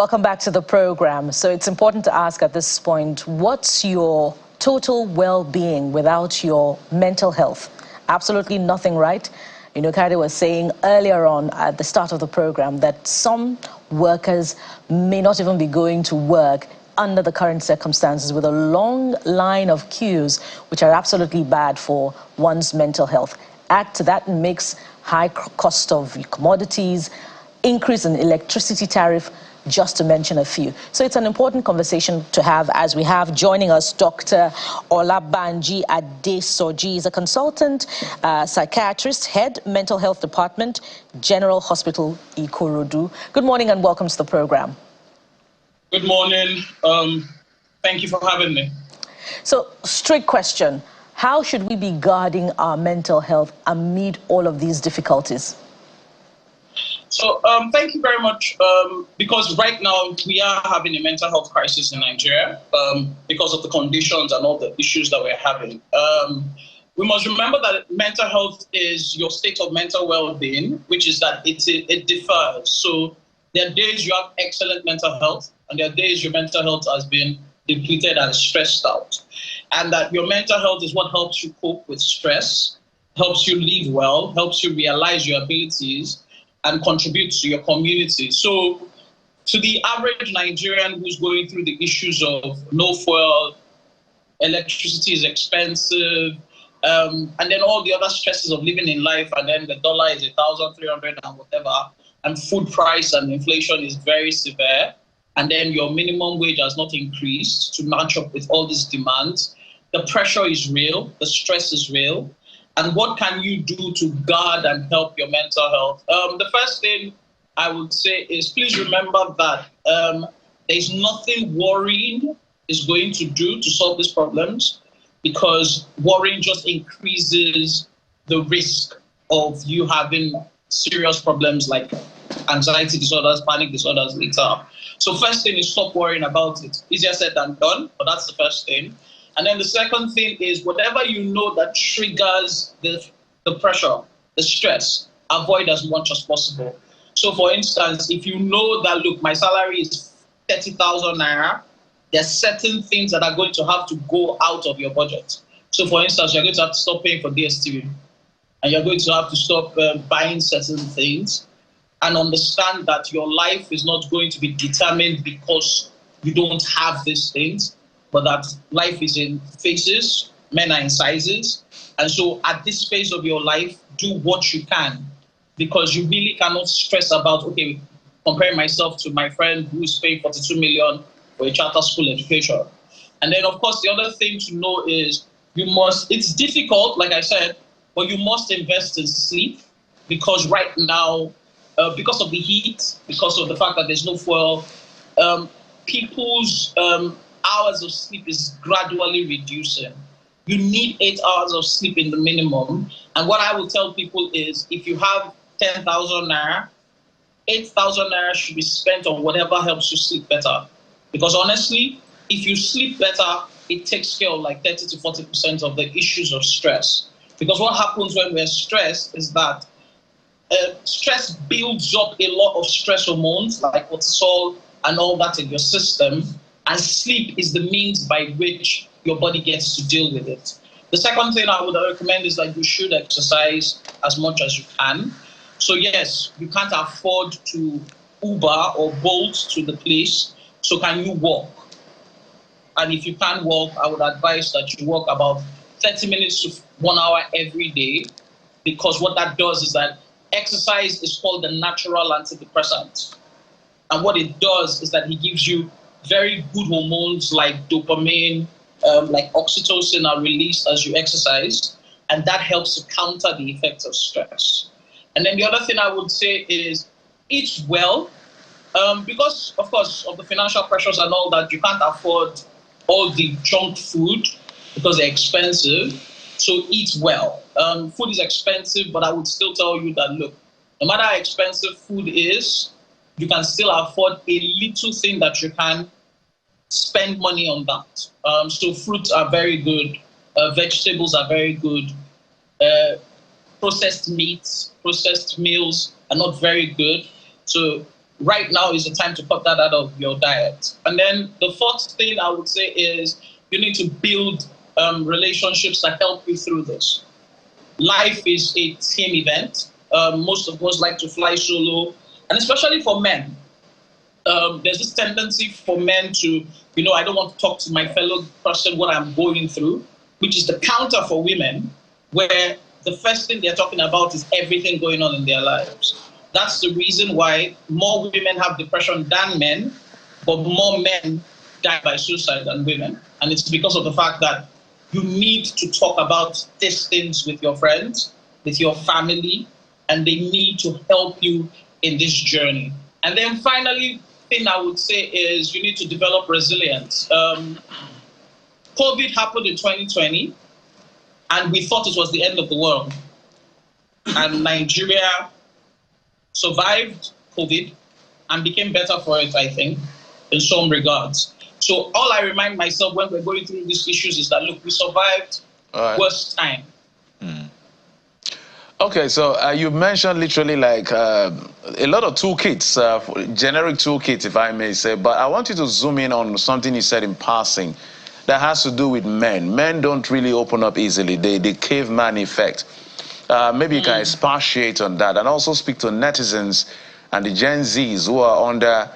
welcome back to the program. So it's important to ask at this point, what's your total well-being without your mental health? Absolutely nothing, right? You know, Kade was saying earlier on at the start of the program that some workers may not even be going to work under the current circumstances with a long line of queues, which are absolutely bad for one's mental health. Add to that mix high cost of commodities, increase in electricity tariff, just to mention a few. So it's an important conversation to have as we have joining us Dr. Olabanji Adesoji. He's a consultant, psychiatrist, head mental health department, General Hospital Ikorodu. Good morning and welcome to the program. Good morning. Thank you for having me. So, straight question. How should we be guarding our mental health amid all of these difficulties? So thank you very much, because right now we are having a mental health crisis in Nigeria because of the conditions and all the issues that we're having. We must remember that mental health is your state of mental well-being, which is that it differs. So there are days you have excellent mental health, and there are days your mental health has been depleted and stressed out. And that your mental health is what helps you cope with stress, helps you live well, helps you realize your abilities, and contribute to your community. So to the average Nigerian who's going through the issues of no fuel, electricity is expensive, and then all the other stresses of living in life, and then the dollar is 1,300 and whatever, and food price and inflation is very severe, and then your minimum wage has not increased to match up with all these demands. The pressure is real, the stress is real. And what can you do to guard and help your mental health? The first thing I would say is please remember that there's nothing worrying is going to do to solve these problems, because worrying just increases the risk of you having serious problems like anxiety disorders, panic disorders later. So first thing is stop worrying about it. Easier said than done, but that's the first thing. And then the second thing is whatever you know that triggers the pressure, the stress, avoid as much as possible. So for instance, if you know that, look, my salary is 30,000 naira, there are certain things that are going to have to go out of your budget. So for instance, you're going to have to stop paying for DSTV, and you're going to have to stop buying certain things, and understand that your life is not going to be determined because you don't have these things, but that life is in phases, men are in sizes. And so at this phase of your life, do what you can, because you really cannot stress about, okay, comparing myself to my friend who's paying 42 million for a charter school education. And then, of course, the other thing to know is it's difficult, like I said, but you must invest in sleep, because right now, because of the heat, because of the fact that there's no fuel, people's hours of sleep is gradually reducing. You need 8 hours of sleep in the minimum. And what I will tell people is if you have 10,000 naira, 8,000 naira should be spent on whatever helps you sleep better. Because honestly, if you sleep better, it takes care of like 30 to 40% of the issues of stress. Because what happens when we're stressed is that stress builds up a lot of stress hormones like cortisol and all that in your system. And sleep is the means by which your body gets to deal with it. The second thing I would recommend is that you should exercise as much as you can. So yes, you can't afford to Uber or Bolt to the place. So can you walk? And if you can't walk, I would advise that you walk about 30 minutes to 1 hour every day, because what that does is that exercise is called the natural antidepressant. And what it does is that it gives you very good hormones like dopamine, like oxytocin are released as you exercise, and that helps to counter the effects of stress. And then the other thing I would say is eat well, because of course of the financial pressures and all that, you can't afford all the junk food because they're expensive. So eat well. Food is expensive, but I would still tell you that, look, no matter how expensive food is, you can still afford a little thing that you can spend money on that. So fruits are very good. Vegetables are very good. Processed meats, processed meals are not very good. So right now is the time to cut that out of your diet. And then the fourth thing I would say is you need to build relationships that help you through this. Life is a team event. Most of us like to fly solo, and especially for men. There's this tendency for men to, I don't want to talk to my fellow person what I'm going through, which is the counter for women, where the first thing they're talking about is everything going on in their lives. That's the reason why more women have depression than men, but more men die by suicide than women. And it's because of the fact that you need to talk about these things with your friends, with your family, and they need to help you in this journey. And then finally, thing I would say is you need to develop resilience. COVID happened in 2020, and we thought it was the end of the world. And Nigeria survived COVID and became better for it, I think, in some regards. So all I remind myself when we're going through these issues is that, look, we survived worst time. Okay, so you mentioned literally like a lot of toolkits, generic toolkits, if I may say, but I want you to zoom in on something you said in passing that has to do with men. Men don't really open up easily, the caveman effect. Maybe you can expatiate on that and also speak to netizens and the Gen Zs who are under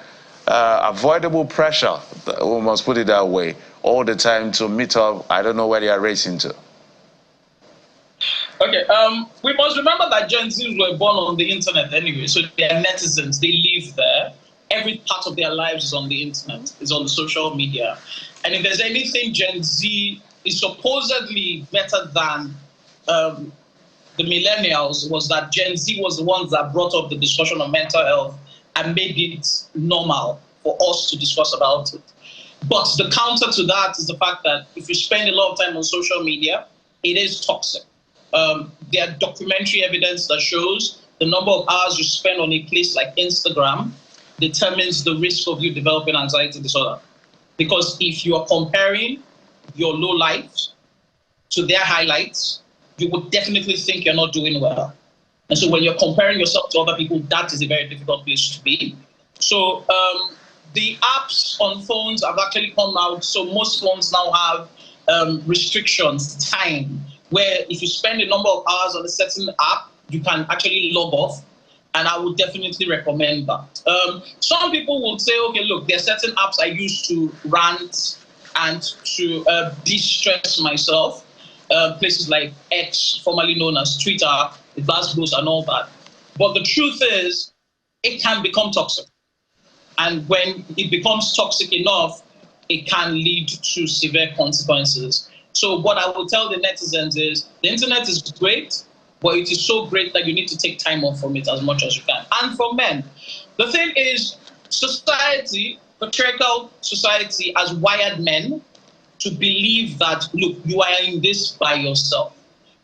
avoidable pressure, we must put it that way, all the time to meet up. I don't know where they are racing to. Okay, we must remember that Gen Zs were born on the internet anyway, so they are netizens, they live there. Every part of their lives is on the internet, is on the social media. And if there's anything Gen Z is supposedly better than the millennials, was that Gen Z was the ones that brought up the discussion of mental health and made it normal for us to discuss about it. But the counter to that is the fact that if you spend a lot of time on social media, it is toxic. There are documentary evidence that shows the number of hours you spend on a place like Instagram determines the risk of you developing anxiety disorder. Because if you are comparing your low lives to their highlights, you would definitely think you're not doing well. And so when you're comparing yourself to other people, that is a very difficult place to be. So the apps on phones have actually come out. So most phones now have restrictions, time, where if you spend a number of hours on a certain app, you can actually log off. And I would definitely recommend that. Some people will say, okay, look, there are certain apps I use to rant and to de-stress myself. Places like X, formerly known as Twitter, the Blast and all that. But the truth is, it can become toxic. And when it becomes toxic enough, it can lead to severe consequences. So what I will tell the netizens is, the internet is great, but it is so great that you need to take time off from it as much as you can. And for men, the thing is, society, patriarchal society has wired men to believe that, look, you are in this by yourself.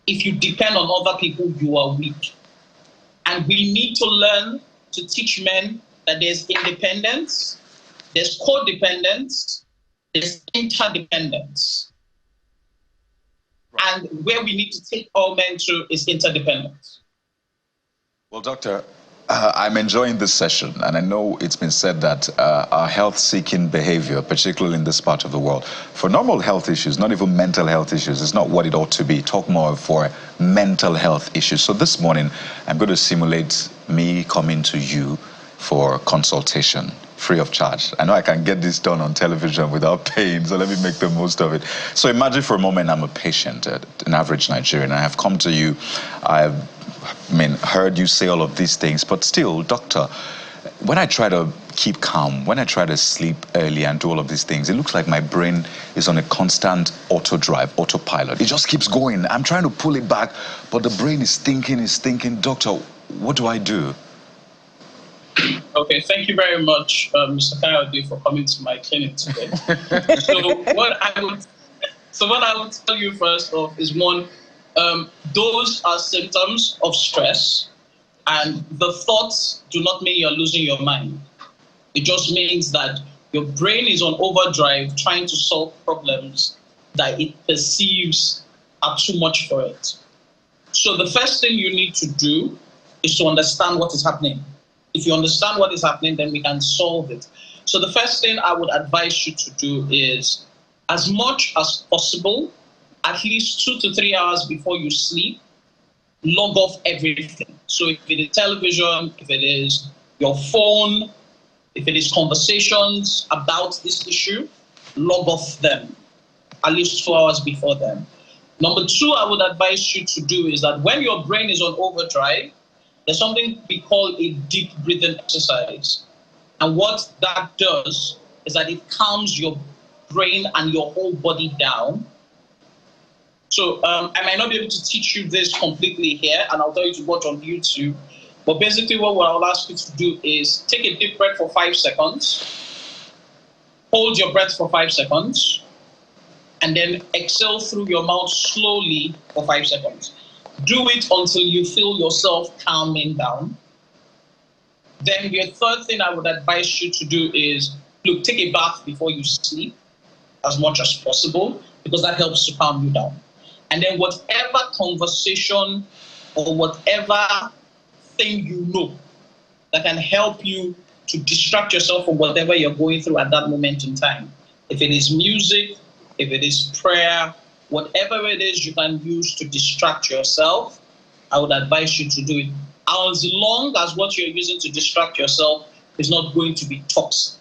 If you depend on other people, you are weak. And we need to learn to teach men that there's independence, there's codependence, there's interdependence. And where we need to take all men to is interdependence. Well, Doctor, I'm enjoying this session, and I know it's been said that our health-seeking behavior, particularly in this part of the world, for normal health issues, not even mental health issues, is not what it ought to be. Talk more for mental health issues. So this morning, I'm going to simulate me coming to you for consultation, free of charge. I know I can get this done on television without paying, so let me make the most of it. So imagine for a moment I'm a patient, an average Nigerian. I have come to you. I've heard you say all of these things, but still, doctor, when I try to keep calm, when I try to sleep early and do all of these things, it looks like my brain is on a constant auto drive, autopilot. It just keeps going. I'm trying to pull it back, but the brain is thinking, doctor, what do I do? Okay, thank you very much, Mr. Kayode, for coming to my clinic today. So what I would tell you first off is, one, those are symptoms of stress, and the thoughts do not mean you're losing your mind. It just means that your brain is on overdrive trying to solve problems that it perceives are too much for it. So the first thing you need to do is to understand what is happening. If you understand what is happening, then we can solve it. So the first thing I would advise you to do is, as much as possible, at least 2 to 3 hours before you sleep, log off everything. So if it is television, if it is your phone, if it is conversations about this issue, log off them at least 2 hours before then. Number 2, I would advise you to do is that when your brain is on overdrive, there's something we call a deep breathing exercise. And what that does is that it calms your brain and your whole body down. So I might not be able to teach you this completely here, and I'll tell you to watch on YouTube. But basically what I'll ask you to do is take a deep breath for 5 seconds, hold your breath for 5 seconds, and then exhale through your mouth slowly for 5 seconds. Do it until you feel yourself calming down. Then the third thing I would advise you to do is, look, take a bath before you sleep as much as possible, because that helps to calm you down. And then whatever conversation or whatever thing you know that can help you to distract yourself from whatever you're going through at that moment in time. If it is music, if it is prayer, whatever it is you can use to distract yourself, I would advise you to do it. As long as what you're using to distract yourself is not going to be toxic.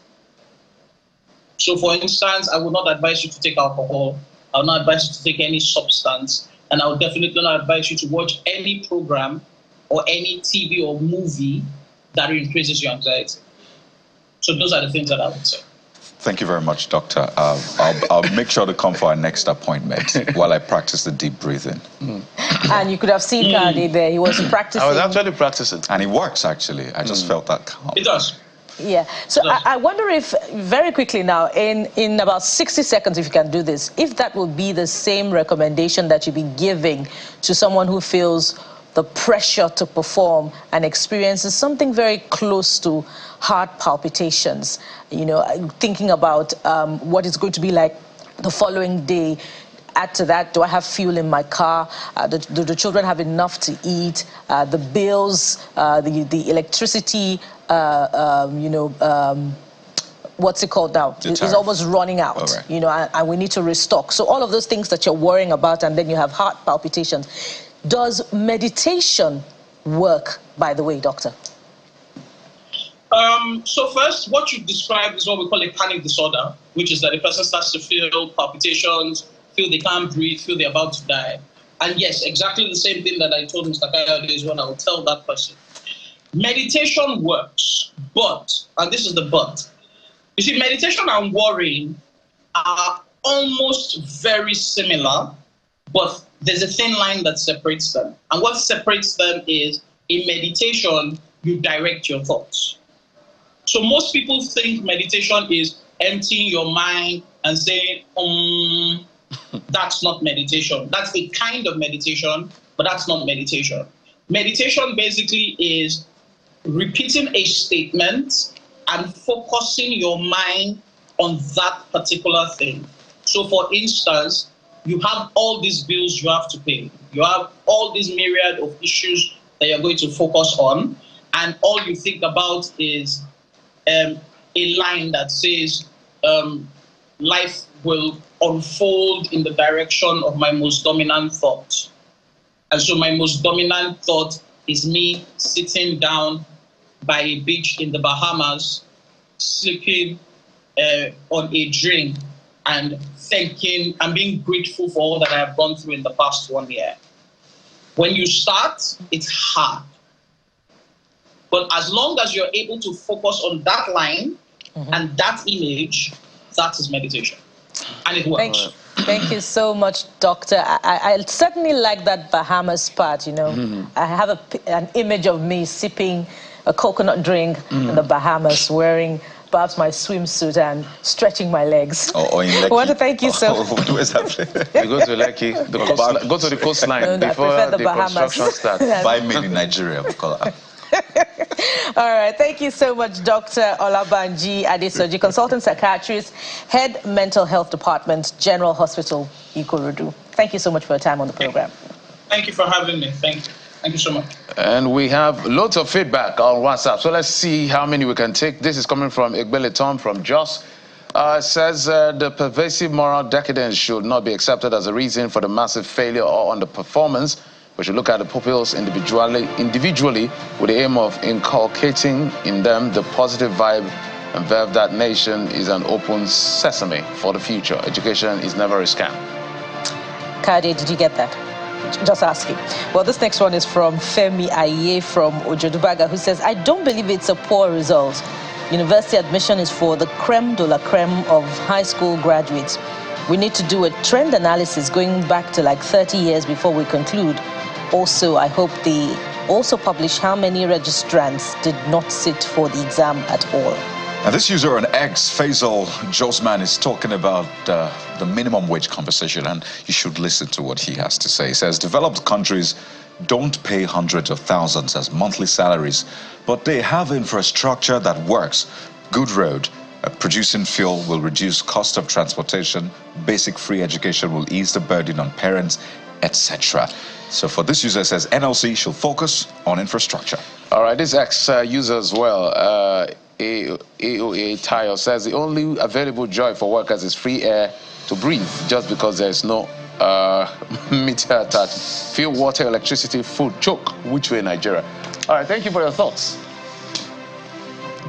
So for instance, I would not advise you to take alcohol. I would not advise you to take any substance. And I would definitely not advise you to watch any program or any TV or movie that increases your anxiety. So those are the things that I would say. Thank you very much, Doctor. I'll make sure to come for our next appointment while I practice the deep breathing. And you could have seen Kade there. He was practicing. I was actually practicing. And it works, actually. I just felt that calm. It does. Yeah. So I wonder if, very quickly now, in about 60 seconds, if you can do this, if that would be the same recommendation that you'd be giving to someone who feels the pressure to perform and experiences something very close to heart palpitations, you know, thinking about what it's going to be like the following day. Add to that, do I have fuel in my car? Do the children have enough to eat? The bills, the electricity, what's it called now? It's almost running out, you know, and we need to restock. So all of those things that you're worrying about, and then you have heart palpitations. Does meditation work, by the way, Doctor? So first, what you described is what we call a panic disorder, which is that a person starts to feel palpitations, feel they can't breathe, feel they're about to die. And yes, exactly the same thing that I told Mr. Kayode is what I will tell that person. Meditation works, but, and this is the but, you see, meditation and worrying are almost very similar, but there's a thin line that separates them. And what separates them is, in meditation, you direct your thoughts. So most people think meditation is emptying your mind and saying, that's not meditation. That's a kind of meditation, but that's not meditation. Meditation basically is repeating a statement and focusing your mind on that particular thing. So for instance, you have all these bills you have to pay. You have all these myriad of issues that you're going to focus on, and all you think about is a line that says, life will unfold in the direction of my most dominant thought. And so my most dominant thought is me sitting down by a beach in the Bahamas, sleeping on a drink, and thanking and being grateful for all that I have gone through in the past 1 year. When you start, it's hard. But as long as you're able to focus on that line and that image, that is meditation. And it works. Thank you so much, Doctor. I certainly like that Bahamas part, you know. I have an image of me sipping a coconut drink in the Bahamas, wearing perhaps my swimsuit and stretching my legs. Or in Lekki. I want to thank you so much. Where's that? You go to Lekki, go to the coastline before the construction starts. Buy men in Nigeria, Bukola. All right, thank you so much, Dr. Olabanji Adesoji, consultant psychiatrist, head mental health department, General Hospital, Ikorodu. Thank you so much for your time on the program. Thank you for having me. Thank you. Thank you so much. And we have loads of feedback on WhatsApp. So let's see how many we can take. This is coming from Igbele Tom from Jos. Says the pervasive moral decadence should not be accepted as a reason for the massive failure or underperformance. We should look at the pupils individually with the aim of inculcating in them the positive vibe and verve that nation is an open sesame for the future. Education is never a scam. Kade, did you get that? Just asking. Well, this next one is from Femi Aye from Ojodubaga, who says, I don't believe it's a poor result. University admission is for the creme de la creme of high school graduates. We need to do a trend analysis going back to like 30 years before we conclude. Also, I hope they also publish how many registrants did not sit for the exam at all. Now, this user on X, Faisal Josman, is talking about the minimum wage conversation, and you should listen to what he has to say. He says, developed countries don't pay hundreds of thousands as monthly salaries, but they have infrastructure that works. Good road, producing fuel will reduce cost of transportation, basic free education will ease the burden on parents, etc. So for this user, it says NLC should focus on infrastructure. All right, this X user as well, AOA Tayo, says the only available joy for workers is free air to breathe, just because there's no meter attached. Fuel, water, electricity, food, choke. Which way, Nigeria? All right, thank you for your thoughts.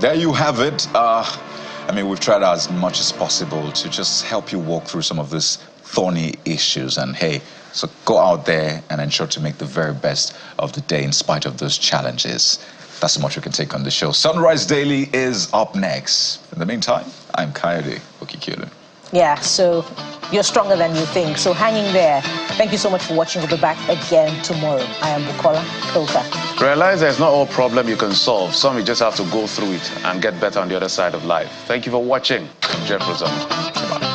There you have it. I mean, we've tried as much as possible to just help you walk through some of these thorny issues. And hey, so go out there and ensure to make the very best of the day in spite of those challenges. That's how much we can take on the show. Sunrise Daily is up next. In the meantime, I'm Kayode Okikere. Yeah, so you're stronger than you think. So hang in there. Thank you so much for watching. We'll be back again tomorrow. I am Bukola Koka. Realize there's not all problem you can solve. Some you just have to go through it and get better on the other side of life. Thank you for watching. I'm Jeff Rosano. Goodbye.